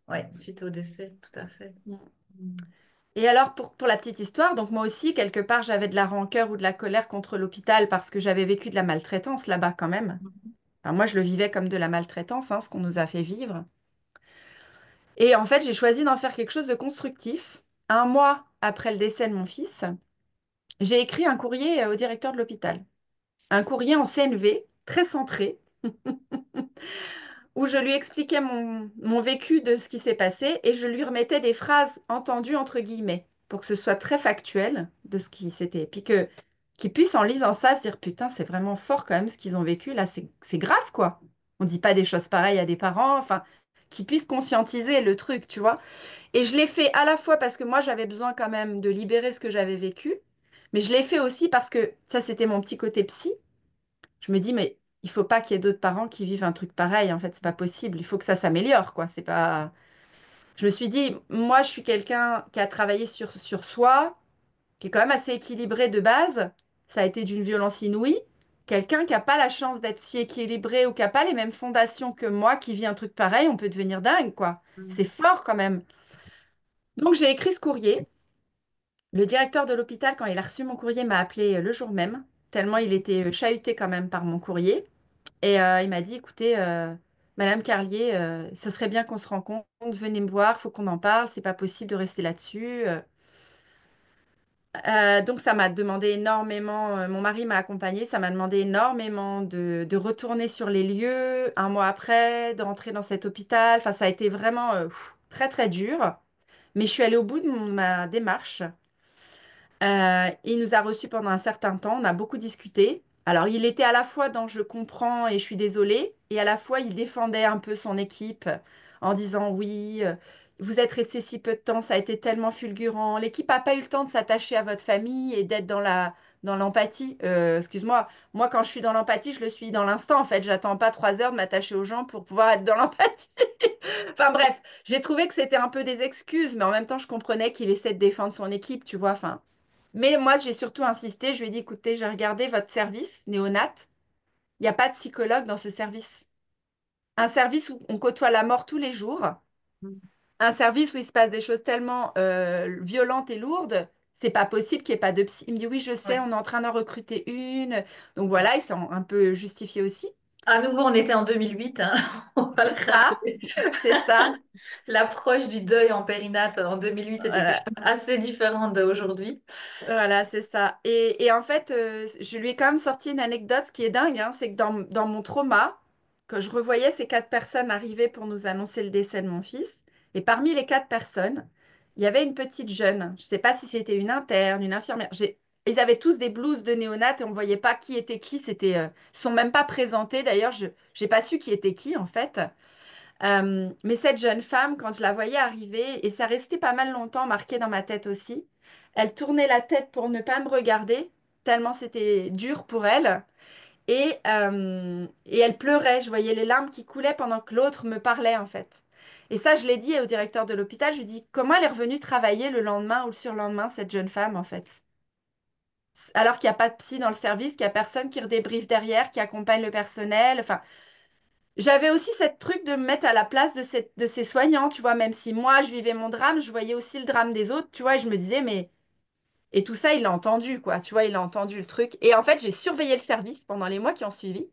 ouais, suite au décès, tout à fait. Mm. Et alors, pour la petite histoire, donc moi aussi, quelque part, j'avais de la rancœur ou de la colère contre l'hôpital parce que j'avais vécu de la maltraitance là-bas quand même. Enfin, moi, je le vivais comme de la maltraitance, hein, ce qu'on nous a fait vivre. Et en fait, j'ai choisi d'en faire quelque chose de constructif. Un mois après le décès de mon fils, j'ai écrit un courrier au directeur de l'hôpital. Un courrier en CNV, très centré, où je lui expliquais mon vécu de ce qui s'est passé et je lui remettais des phrases entendues entre guillemets, pour que ce soit très factuel de ce qui s'était. Puis qu'il puisse, en lisant ça, se dire, putain, c'est vraiment fort quand même ce qu'ils ont vécu. Là, c'est grave, quoi. On ne dit pas des choses pareilles à des parents. Enfin, qui puisse conscientiser le truc, tu vois. Et je l'ai fait à la fois parce que moi, j'avais besoin quand même de libérer ce que j'avais vécu, mais je l'ai fait aussi parce que ça, c'était mon petit côté psy. Je me dis, mais il faut pas qu'il y ait d'autres parents qui vivent un truc pareil. En fait, c'est pas possible. Il faut que ça s'améliore, quoi. C'est pas. Je me suis dit, moi, je suis quelqu'un qui a travaillé sur soi, qui est quand même assez équilibré de base. Ça a été d'une violence inouïe. Quelqu'un qui n'a pas la chance d'être si équilibré ou qui n'a pas les mêmes fondations que moi, qui vit un truc pareil, on peut devenir dingue, quoi. C'est fort quand même. Donc, j'ai écrit ce courrier. Le directeur de l'hôpital, quand il a reçu mon courrier, m'a appelé le jour même, tellement il était chahuté quand même par mon courrier. Et il m'a dit, écoutez, Madame Carlier, ce serait bien qu'on se rencontre, venez me voir, faut qu'on en parle, c'est pas possible de rester là-dessus. Donc ça m'a demandé énormément, mon mari m'a accompagnée, ça m'a demandé énormément de retourner sur les lieux un mois après, de rentrer dans cet hôpital. Enfin, ça a été vraiment très très dur, mais je suis allée au bout de ma démarche. Il nous a reçus pendant un certain temps, on a beaucoup discuté. Alors, il était à la fois dans je comprends et je suis désolée, et à la fois il défendait un peu son équipe en disant oui, vous êtes restés si peu de temps, ça a été tellement fulgurant. L'équipe n'a pas eu le temps de s'attacher à votre famille et d'être dans l'empathie. Excuse-moi, moi quand je suis dans l'empathie, je le suis dans l'instant en fait. J'attends pas 3 heures de m'attacher aux gens pour pouvoir être dans l'empathie. Enfin bref, j'ai trouvé que c'était un peu des excuses, mais en même temps, je comprenais qu'il essaie de défendre son équipe, tu vois. Enfin. Mais moi, j'ai surtout insisté. Je lui ai dit, écoutez, j'ai regardé votre service néonat. Il n'y a pas de psychologue dans ce service. Un service où on côtoie la mort tous les jours. Un service où il se passe des choses tellement violentes et lourdes. C'est pas possible qu'il n'y ait pas de psy. Il me dit, oui, je sais, Ouais. on est en train d'en recruter une. Donc voilà, il s'est un peu justifié aussi. À nouveau, on était en 2008, hein. On va le C'est ça, rappeler. c'est ça. L'approche du deuil en périnate en 2008 était quand Voilà. même assez différente d'aujourd'hui. Voilà, c'est ça. Et en fait, je lui ai quand même sorti une anecdote, ce qui est dingue, hein, c'est que dans mon trauma, quand je revoyais ces 4 personnes arriver pour nous annoncer le décès de mon fils, et parmi les 4 personnes, il y avait une petite jeune. Je ne sais pas si c'était une interne, une infirmière. Ils avaient tous des blouses de néonat et on ne voyait pas qui était qui. Ils sont même pas présentés. D'ailleurs, je n'ai pas su qui était qui, en fait. Mais cette jeune femme, quand je la voyais arriver, et ça restait pas mal longtemps marqué dans ma tête aussi, elle tournait la tête pour ne pas me regarder, tellement c'était dur pour elle. Et elle pleurait, je voyais les larmes qui coulaient pendant que l'autre me parlait en fait. Et ça, je l'ai dit au directeur de l'hôpital, je lui ai dit, comment elle est revenue travailler le lendemain ou le surlendemain, cette jeune femme en fait? Alors qu'il n'y a pas de psy dans le service, qu'il n'y a personne qui redébriefe derrière, qui accompagne le personnel. Enfin, j'avais aussi cette truc de me mettre à la place de ces soignants, tu vois, même si moi, je vivais mon drame, je voyais aussi le drame des autres, tu vois, et je me disais, mais... Et tout ça, il l'a entendu, quoi, tu vois, il a entendu le truc. Et en fait, j'ai surveillé le service pendant les mois qui ont suivi.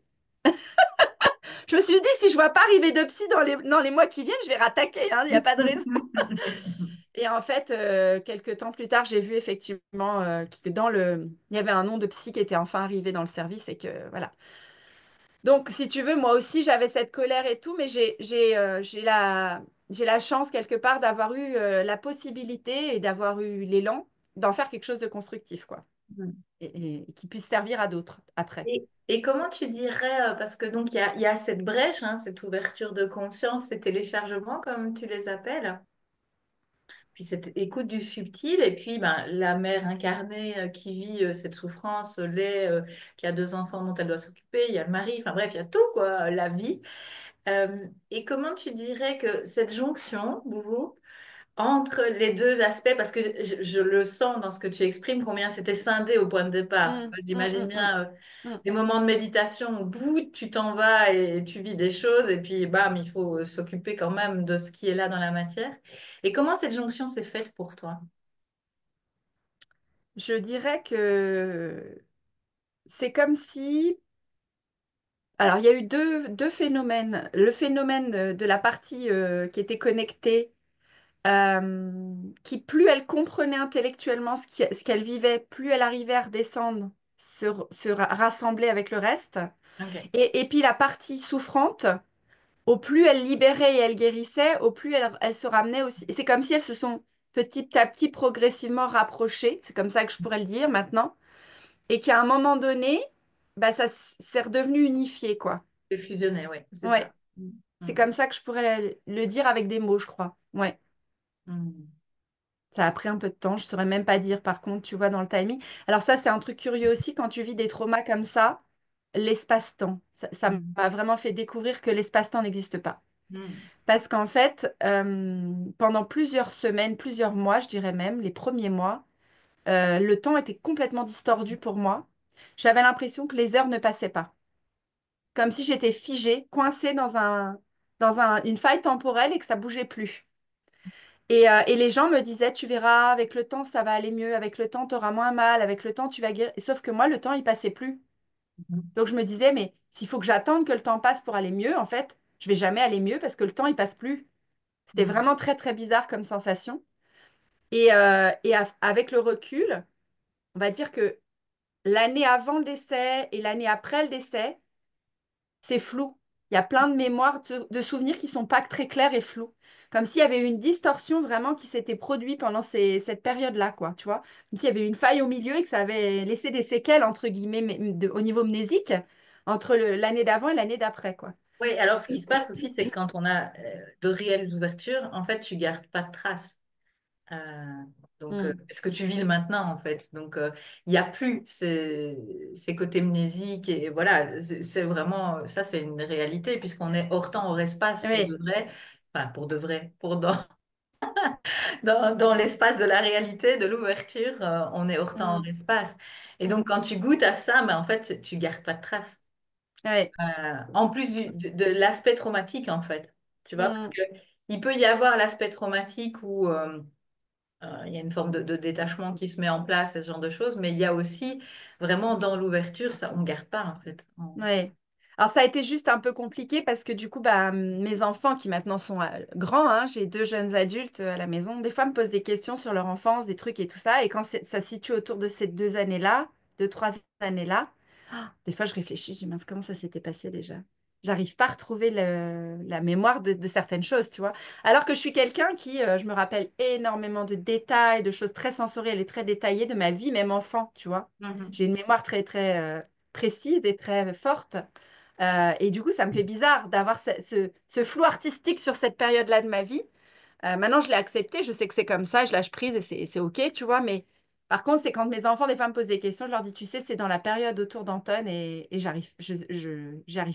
Je me suis dit, si je vois pas arriver de psy dans les mois qui viennent, je vais rattaquer, hein, il n'y a pas de raison. Et en fait, quelques temps plus tard, j'ai vu effectivement que il y avait un nom de psy qui était enfin arrivé dans le service et que, voilà. Donc, si tu veux, moi aussi, j'avais cette colère et tout, mais j'ai la chance quelque part d'avoir eu la possibilité et d'avoir eu l'élan d'en faire quelque chose de constructif, quoi, et qui puisse servir à d'autres après. Et comment tu dirais, parce que donc il y a cette brèche, hein, cette ouverture de conscience, ces téléchargements comme tu les appelles, puis cette écoute du subtil, et puis ben, la mère incarnée qui vit cette souffrance, qui a 2 enfants dont elle doit s'occuper, il y a le mari, enfin bref, il y a tout, quoi, la vie. Et comment tu dirais que cette jonction, Boubou, entre les deux aspects, parce que je le sens dans ce que tu exprimes, combien c'était scindé au point de départ. Mm, mm, J'imagine mm, mm, bien mm. des moments de méditation où bout, tu t'en vas et tu vis des choses, et puis bam, il faut s'occuper quand même de ce qui est là dans la matière. Et comment cette jonction s'est faite pour toi? Je dirais que c'est comme si... Alors, il y a eu deux phénomènes. Le phénomène de la partie qui était connectée qui plus elle comprenait intellectuellement ce qu'elle vivait, plus elle arrivait à redescendre, rassembler avec le reste. Ok. Et puis la partie souffrante, au plus elle libérait et elle guérissait, au plus elle se ramenait aussi. Et c'est comme si elles se sont petit à petit progressivement rapprochées, c'est comme ça que je pourrais le dire maintenant, et qu'à un moment donné, bah, ça s'est redevenu unifié, quoi. Et fusionner, oui, c'est Ouais. ça. C'est Mm. comme ça que je pourrais le dire avec des mots, je crois. Ouais. Mm. Ça a pris un peu de temps, je saurais même pas dire par contre, tu vois, dans le timing. Alors ça, c'est un truc curieux aussi quand tu vis des traumas comme ça, l'espace-temps. Ça Mm. m'a vraiment fait découvrir que l'espace-temps n'existe pas. Mm. Parce qu'en fait, pendant plusieurs semaines, plusieurs mois, je dirais même, les premiers mois, le temps était complètement distordu pour moi. J'avais l'impression que les heures ne passaient pas. Comme si j'étais figée, coincée une faille temporelle et que ça bougeait plus. Et les gens me disaient, tu verras, avec le temps, ça va aller mieux, avec le temps, tu auras moins mal, avec le temps, tu vas guérir. Sauf que moi, le temps, il passait plus. Mm. Donc je me disais, mais s'il faut que j'attende que le temps passe pour aller mieux, en fait, je vais jamais aller mieux parce que le temps, il passe plus. C'était Mm. vraiment très, très bizarre comme sensation. Avec le recul, on va dire que l'année avant le décès et l'année après le décès, c'est flou. Il y a plein de mémoires, de souvenirs qui sont pas très clairs et flous. Comme s'il y avait eu une distorsion vraiment qui s'était produite pendant cette période-là, quoi, tu vois. Comme s'il y avait eu une faille au milieu et que ça avait laissé des séquelles, entre guillemets, au niveau mnésique, entre l'année d'avant et l'année d'après, quoi. Oui, alors ce qui se passe aussi, c'est que quand on a de réelles ouvertures, en fait, tu gardes pas de traces. Euh, Mm. parce que tu vis le maintenant, en fait. Donc, il n'y a plus ces côtés mnésiques. Et voilà, c'est vraiment, ça, c'est une réalité, puisqu'on est hors temps, hors espace pour de Oui. vrai. Enfin, pour de vrai, dans l'espace de la réalité, de l'ouverture, on est hors temps, Mm. hors espace. Et Mm. donc, quand tu goûtes à ça, ben, en fait, tu gardes pas de traces. Oui. En plus de l'aspect traumatique, en fait. Tu vois, parce Mm. que il peut y avoir l'aspect traumatique où il y a une forme de détachement qui se met en place, ce genre de choses, mais il y a aussi vraiment dans l'ouverture, ça, on ne garde pas, en fait. Ouais. Alors ça a été juste un peu compliqué parce que du coup, bah, mes enfants qui maintenant sont grands, hein, j'ai deux jeunes adultes à la maison, des fois me posent des questions sur leur enfance, des trucs et tout ça. Et quand ça se situe autour de ces 2 années-là, 2, 3 années-là, des fois je réfléchis, je dis mince, comment ça s'était passé déjà? J'arrive pas à retrouver la mémoire de certaines choses, tu vois. Alors que je suis quelqu'un qui, je me rappelle énormément de détails, de choses très sensorielles et très détaillées de ma vie, même enfant, tu vois. Mhm. J'ai une mémoire très, très précise et très forte. Et du coup, ça me fait bizarre d'avoir ce flou artistique sur cette période-là de ma vie. Maintenant, je l'ai accepté, je sais que c'est comme ça, je lâche prise et c'est OK, tu vois. Mais par contre, c'est quand mes enfants, des fois, me posent des questions, je leur dis, tu sais, c'est dans la période autour d'Anton et j'arrive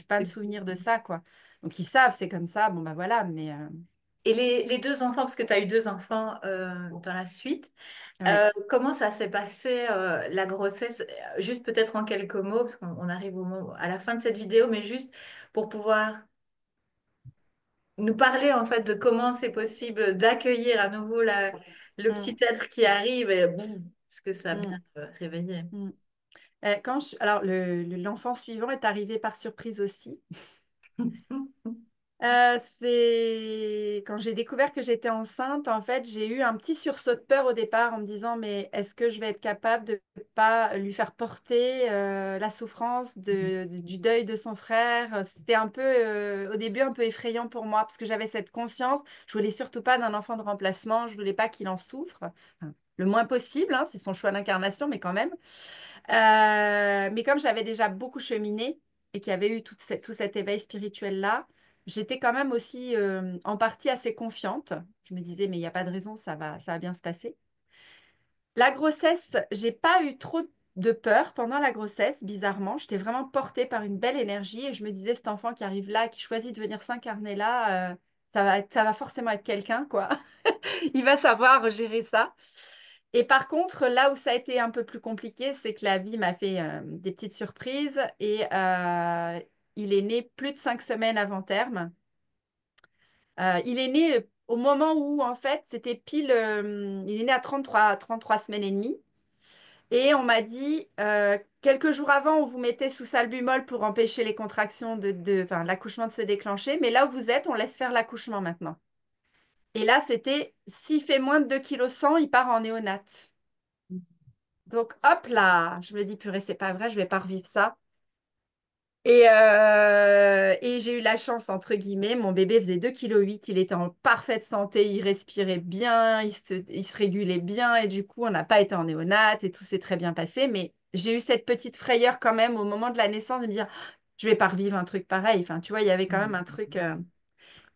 pas à me souvenir de ça, quoi. Donc, ils savent, c'est comme ça, bon, bah voilà, mais Et les deux enfants, parce que tu as eu deux enfants dans la suite, ouais. comment ça s'est passé la grossesse? Juste peut-être en quelques mots, parce qu'on arrive à la fin de cette vidéo, mais juste pour pouvoir nous parler en fait de comment c'est possible d'accueillir à nouveau le petit Mm, être qui arrive et boum, ce que ça a mm, bien réveillé. mm. Alors, l'enfant suivant est arrivé par surprise aussi. C'est quand j'ai découvert que j'étais enceinte, en fait, j'ai eu un petit sursaut de peur au départ en me disant, mais est-ce que je vais être capable de pas lui faire porter la souffrance du deuil de son frère? C'était un peu, au début, un peu effrayant pour moi parce que j'avais cette conscience. Je voulais surtout pas d'un enfant de remplacement. Je voulais pas qu'il en souffre. Enfin, le moins possible, hein, c'est son choix d'incarnation, mais quand même. Mais comme j'avais déjà beaucoup cheminé et qu'il y avait eu tout cet éveil spirituel-là, j'étais quand même aussi en partie assez confiante. Je me disais, mais il n'y a pas de raison, ça va bien se passer. La grossesse, j'ai pas eu trop de peur pendant la grossesse, bizarrement. J'étais vraiment portée par une belle énergie et je me disais, cet enfant qui arrive là, qui choisit de venir s'incarner là, ça va forcément être quelqu'un, quoi. Il va savoir gérer ça. Et par contre, là où ça a été un peu plus compliqué, c'est que la vie m'a fait des petites surprises et il est né plus de 5 semaines avant terme. Il est né au moment où, en fait, c'était pile, il est né à 33 semaines et demie. Et on m'a dit, quelques jours avant, on vous mettait sous salbumol pour empêcher les contractions enfin, l'accouchement de se déclencher. Mais là où vous êtes, on laisse faire l'accouchement maintenant. Et là, c'était, s'il fait moins de 2,1 kg, il part en néonat. Donc, hop là, je me dis, purée, c'est pas vrai, je vais pas revivre ça. Et j'ai eu la chance, entre guillemets, mon bébé faisait 2,8 kg, il était en parfaite santé, il respirait bien, il se régulait bien, et du coup, on n'a pas été en néonat, et tout s'est très bien passé. Mais j'ai eu cette petite frayeur quand même au moment de la naissance de me dire, je vais pas revivre un truc pareil. Enfin, tu vois, il y avait quand même un truc.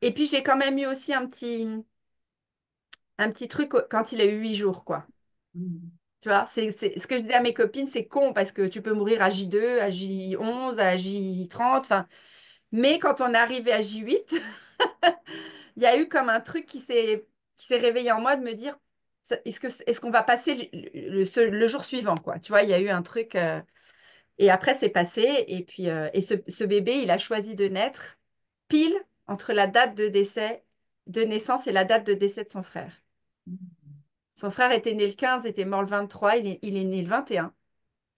Et puis j'ai quand même eu aussi un petit truc quand il a eu 8 jours, quoi. Mm. Tu vois, ce que je disais à mes copines, c'est con parce que tu peux mourir à J2, à J11, à J30, enfin. Mais quand on est arrivé à J8, il y a eu comme un truc qui s'est réveillé en moi de me dire, est-ce qu'on va passer le jour suivant, quoi. Tu vois, il y a eu un truc. Et après, c'est passé. Et puis, ce bébé, il a choisi de naître pile entre la date de décès, de naissance et la date de décès de son frère. Son frère était né le 15, était mort le 23, il est né le 21.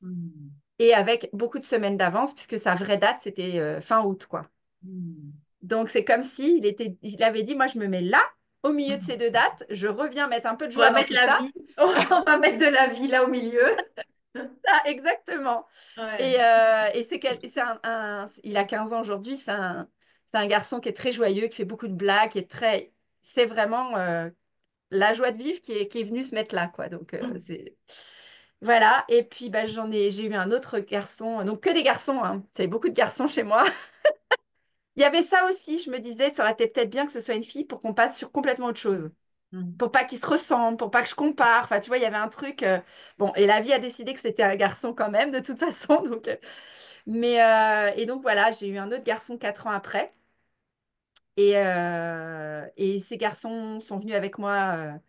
Mm. Et avec beaucoup de semaines d'avance, puisque sa vraie date, c'était fin août, quoi. Mm. Donc, c'est comme si il avait dit, moi, je me mets là, au milieu de ces deux dates, je reviens mettre un peu de On va joie dans mettre tout la ça. vie. On va mettre de la vie là au milieu. Ah, exactement. Ouais. Et il a 15 ans aujourd'hui, c'est un garçon qui est très joyeux, qui fait beaucoup de blagues, c'est vraiment la joie de vivre qui est venue se mettre là, quoi. Donc, Mm. c'est, voilà. Et puis, bah, j'ai eu un autre garçon, donc que des garçons, hein. C'est beaucoup de garçons chez moi. Il y avait ça aussi, je me disais, ça aurait été peut-être bien que ce soit une fille pour qu'on passe sur complètement autre chose. Mm. Pour pas qu'ils se ressemblent, pour pas que je compare. Enfin, tu vois, il y avait un truc. Bon, et la vie a décidé que c'était un garçon quand même, de toute façon. Donc, et donc voilà, j'ai eu un autre garçon 4 ans après. Et ces garçons sont venus avec moi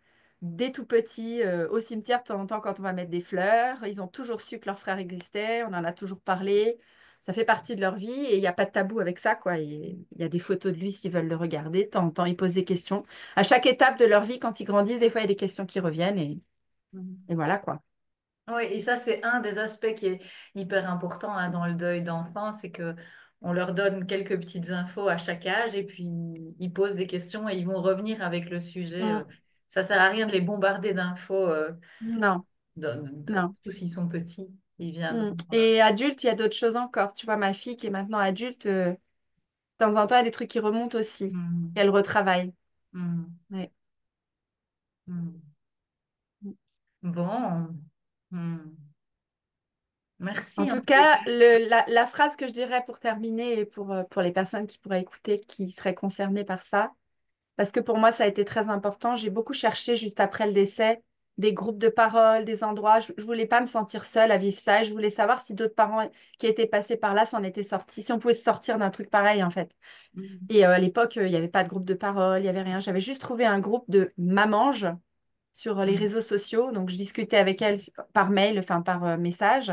dès tout petit au cimetière de temps en temps quand on va mettre des fleurs. Ils ont toujours su que leur frère existait, on en a toujours parlé. Ça fait partie de leur vie et il n'y a pas de tabou avec ça, quoi. Il y a des photos de lui s'ils veulent le regarder. De temps en temps, ils posent des questions. À chaque étape de leur vie, quand ils grandissent, des fois, il y a des questions qui reviennent et Mm. voilà, quoi. Oui, et ça, c'est un des aspects qui est hyper important hein, dans le deuil d'enfant, c'est que on leur donne quelques petites infos à chaque âge et puis ils posent des questions et ils vont revenir avec le sujet. Mm. Ça sert à rien de les bombarder d'infos, Non, non. surtout s'ils sont petits. Ils Mm. viendront. Et adulte, il y a d'autres choses encore. Tu vois, ma fille qui est maintenant adulte, de temps en temps, il y a des trucs qui remontent aussi, Mm, qu'elle retravaille. mm, Ouais. mm. Bon, mm. En Merci en tout tous les cas, cas. la phrase que je dirais pour terminer et pour les personnes qui pourraient écouter, qui seraient concernées par ça, parce que pour moi, ça a été très important. J'ai beaucoup cherché juste après le décès des groupes de parole, des endroits. Je ne voulais pas me sentir seule à vivre ça. Et je voulais savoir si d'autres parents qui étaient passés par là s'en étaient sortis, si on pouvait se sortir d'un truc pareil, en fait. Mm, Et à l'époque, il n'y avait pas de groupe de parole, il n'y avait rien. J'avais juste trouvé un groupe de mamanges sur les mm, réseaux sociaux. Donc, je discutais avec elles par mail, enfin par message.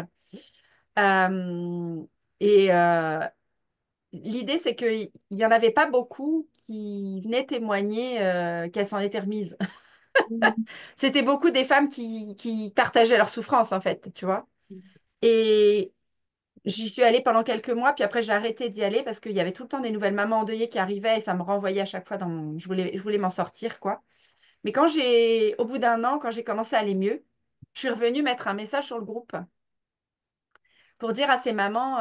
Euh, et l'idée, c'est qu'il n'y en avait pas beaucoup qui venaient témoigner qu'elles s'en étaient remises. mm, C'était beaucoup des femmes qui partageaient leur souffrance, en fait, tu vois. Et j'y suis allée pendant quelques mois, puis après, j'ai arrêté d'y aller parce qu'il y avait tout le temps des nouvelles mamans endeuillées qui arrivaient et ça me renvoyait à chaque fois Je voulais m'en sortir, quoi. Mais au bout d'un an, quand j'ai commencé à aller mieux, je suis revenue mettre un message sur le groupe pour dire à ces mamans,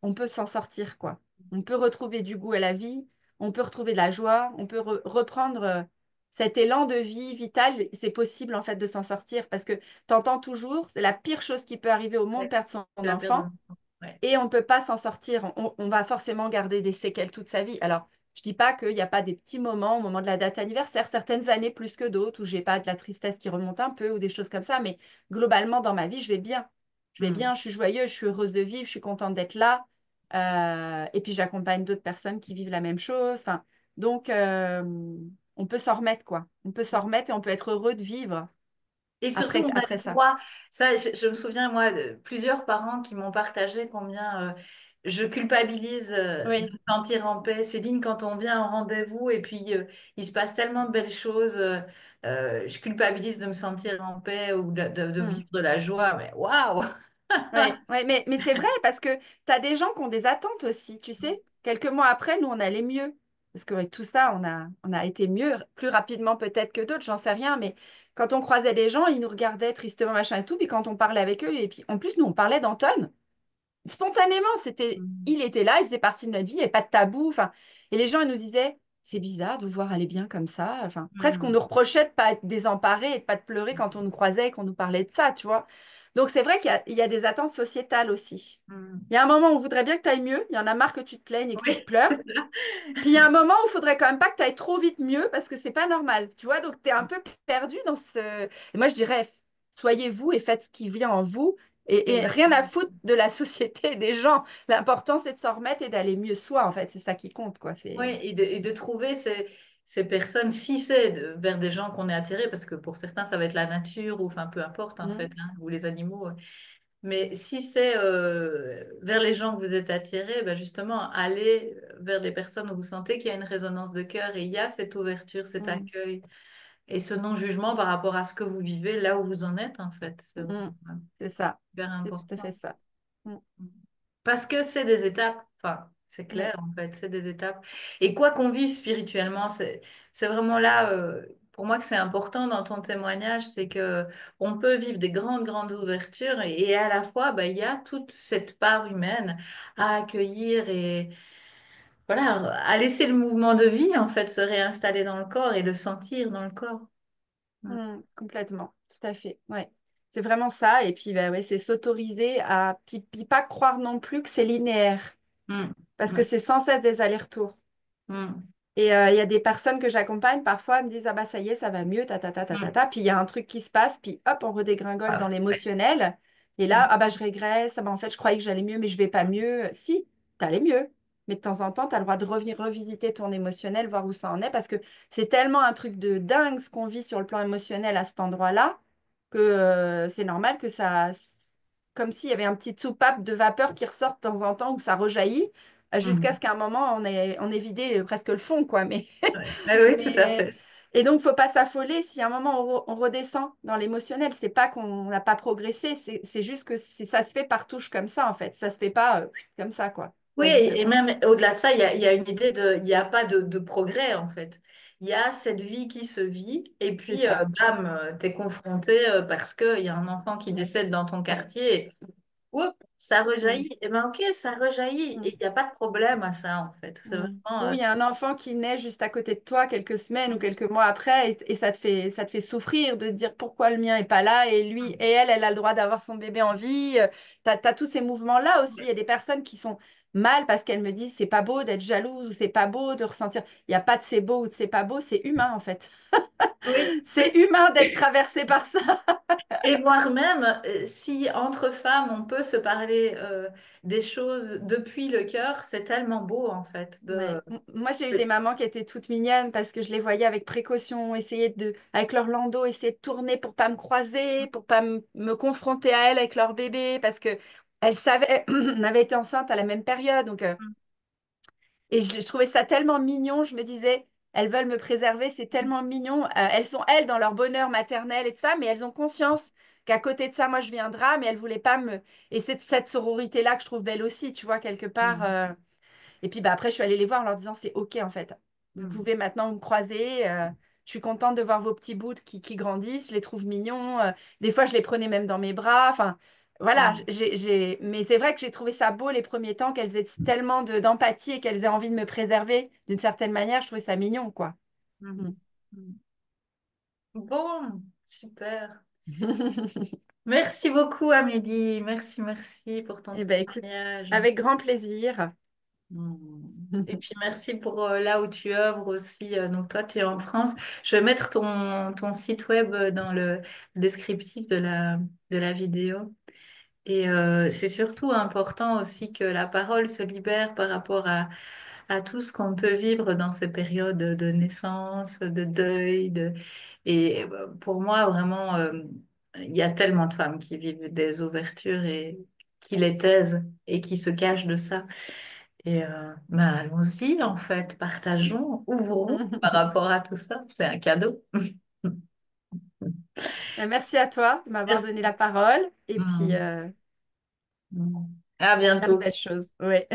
on peut s'en sortir, quoi. On peut retrouver du goût à la vie, on peut retrouver de la joie, on peut reprendre cet élan de vie vitale. C'est possible, en fait, de s'en sortir parce que t'entends toujours, c'est la pire chose qui peut arriver au monde, ouais, perdre son la perte enfant, d'un enfant. Ouais. et on ne peut pas s'en sortir. On va forcément garder des séquelles toute sa vie. Alors, je dis pas qu'il n'y a pas des petits moments au moment de la date anniversaire, certaines années plus que d'autres, où j'ai pas de la tristesse qui remonte un peu ou des choses comme ça, mais globalement, dans ma vie, je vais bien. Je vais Mm. bien, je suis joyeuse, je suis heureuse de vivre, je suis contente d'être là. Et puis, j'accompagne d'autres personnes qui vivent la même chose. Enfin, donc, on peut s'en remettre, quoi. On peut s'en remettre et on peut être heureux de vivre Et surtout, après, on a après le ça. droit, ça, je me souviens, moi, de plusieurs parents qui m'ont partagé combien je culpabilise de Oui. me sentir en paix. Céline, quand on vient en rendez-vous et puis il se passe tellement de belles choses, je culpabilise de me sentir en paix ou de Hmm. vivre de la joie. Mais waouh! Ouais, ouais, mais c'est vrai parce que tu as des gens qui ont des attentes aussi, tu sais. Quelques mois après, nous, on allait mieux. Parce qu'avec tout ça, on a été mieux, plus rapidement peut-être que d'autres, j'en sais rien. Mais quand on croisait des gens, ils nous regardaient tristement, machin et tout. Puis quand on parlait avec eux, et puis en plus, nous, on parlait d'Anton. Spontanément, Mm. il était là, il faisait partie de notre vie, il n'y avait pas de tabou. Enfin, et les gens, ils nous disaient, c'est bizarre de vous voir aller bien comme ça. Enfin, presque on Mm, nous reprochait de pas être désemparés et de pas de pleurer quand on nous croisait et qu'on nous parlait de ça, tu vois. Donc c'est vrai qu'il y a des attentes sociétales aussi. mm. Il y a un moment où on voudrait bien que tu ailles mieux, il y en a marre que tu te plaignes et que tu te Oui, pleures. Puis il y a un moment où il faudrait quand même pas que tu ailles trop vite mieux parce que c'est pas normal, tu vois. Donc tu es un peu perdu dans ce. Et moi je dirais, soyez vous et faites ce qui vient en vous et rien à exactement. foutre de la société et des gens. L'important c'est de s'en remettre et d'aller mieux soi en fait. C'est ça qui compte quoi. Oui, C'est. et de trouver ces personnes, si c'est vers des gens qu'on est attiré, parce que pour certains, ça va être la nature, ou enfin peu importe en fait, Mm, hein, ou les animaux. Mais si c'est vers les gens que vous êtes attirés, ben justement, allez vers des personnes où vous sentez qu'il y a une résonance de cœur et il y a cette ouverture, cet mm, accueil et ce non-jugement par rapport à ce que vous vivez, là où vous en êtes en fait. C'est mm. vraiment C'est ça. super C'est tout à fait important. ça. Mm, Parce que c'est des étapes, enfin, c'est clair ouais. en fait, c'est des étapes. Et quoi qu'on vive spirituellement, c'est vraiment là, pour moi, que c'est important dans ton témoignage, c'est que on peut vivre des grandes, grandes ouvertures et à la fois, bah, il y a toute cette part humaine à accueillir et voilà, à laisser le mouvement de vie en fait se réinstaller dans le corps et le sentir dans le corps. Mm. Complètement. Tout à fait. Ouais. C'est vraiment ça. Et puis, bah, ouais, c'est s'autoriser à puis pas croire non plus que c'est linéaire. Mm. Parce que Mm. c'est sans cesse des allers-retours. Mm. Et il y a des personnes que j'accompagne, parfois, elles me disent, ah bah ça y est, ça va mieux, ta ta ta ta ta Mm. ta. Puis il y a un truc qui se passe, puis hop, on redégringole dans Ah, ouais. l'émotionnel. Et là, Mm. ah bah je régresse, ah bah en fait, je croyais que j'allais mieux, mais je vais pas mieux. Si, t'allais mieux. Mais de temps en temps, tu as le droit de revenir revisiter ton émotionnel, voir où ça en est, parce que c'est tellement un truc de dingue ce qu'on vit sur le plan émotionnel à cet endroit-là, que c'est normal que ça, comme s'il y avait un petit soupape de vapeur qui ressort de temps en temps, où ça rejaillit jusqu'à ce Mm. qu'à un moment, on ait vidé presque le fond, quoi. Mais, Ouais. Ouais, oui, tout à mais... fait. Et donc, faut pas s'affoler si à un moment, on redescend dans l'émotionnel. C'est pas qu'on n'a pas progressé, c'est juste que ça se fait par touche comme ça, en fait. Ça se fait pas comme ça, quoi. Oui, Ça existe et pas. même au-delà de ça, il y a une idée de, il n'y a pas de progrès en fait. Il y a cette vie qui se vit, et C'est puis ça. bam, t'es confronté parce qu'il y a un enfant qui décède dans ton quartier, et oups, ça Mm. rejaillit. Et ben ok, ça rejaillit, et Mm. il n'y a pas de problème à ça en fait. C'est Mm. vraiment. Ou il y a un enfant qui naît juste à côté de toi quelques semaines ou quelques mois après et ça te fait souffrir de te dire pourquoi le mien est pas là et lui et elle a le droit d'avoir son bébé en vie. T'as tous ces mouvements-là aussi. Il y a des personnes qui sont mal parce qu'elles me disent c'est pas beau d'être jalouse ou c'est pas beau de ressentir. Il n'y a pas de c'est beau ou de c'est pas beau, c'est humain en fait. Oui, C'est humain d'être traversé par ça. et voire même, si entre femmes on peut se parler des choses depuis le cœur, c'est tellement beau en fait. Ouais. Moi, j'ai eu des mamans qui étaient toutes mignonnes parce que je les voyais avec précaution, essayer avec leur landau, essayer de tourner pour pas me croiser, pour pas me confronter à elles avec leur bébé parce que elles savaient, on avait été enceinte à la même période. Donc, et je trouvais ça tellement mignon. Je me disais, elles veulent me préserver, c'est tellement mignon. Elles sont, elles, dans leur bonheur maternel et tout ça, mais elles ont conscience qu'à côté de ça, moi, je viens de drame et elles voulaient pas me. Et c'est cette sororité-là que je trouve belle aussi, tu vois, quelque part. Mm, Et puis bah, après, je suis allée les voir en leur disant, c'est OK en fait. Vous mm, pouvez maintenant me croiser. Je suis contente de voir vos petits bouts qui grandissent. Je les trouve mignons. Des fois, je les prenais même dans mes bras. Enfin, voilà. mm, Mais c'est vrai que j'ai trouvé ça beau les premiers temps, qu'elles aient tellement d'empathie et qu'elles aient envie de me préserver d'une certaine manière. Je trouvais ça mignon, quoi. Mm. mm, mm. Bon, super. Merci beaucoup, Amélie. Merci, merci pour ton Eh ben écoute, témoignage. avec grand plaisir. Mm. Et puis merci pour là où tu œuvres aussi. Donc toi, tu es en France. Je vais mettre ton site web dans le descriptif de la vidéo. Et c'est surtout important aussi que la parole se libère par rapport à tout ce qu'on peut vivre dans ces périodes de naissance, de deuil. Et pour moi, vraiment, il y a tellement de femmes qui vivent des ouvertures et qui les taisent et qui se cachent de ça. Et ben, allons-y, en fait, partageons, ouvrons par rapport à tout ça. C'est un cadeau. Merci à toi de m'avoir donné Merci. la parole. Et puis, Mm. Mm. À plein de bientôt. belles choses. Ouais.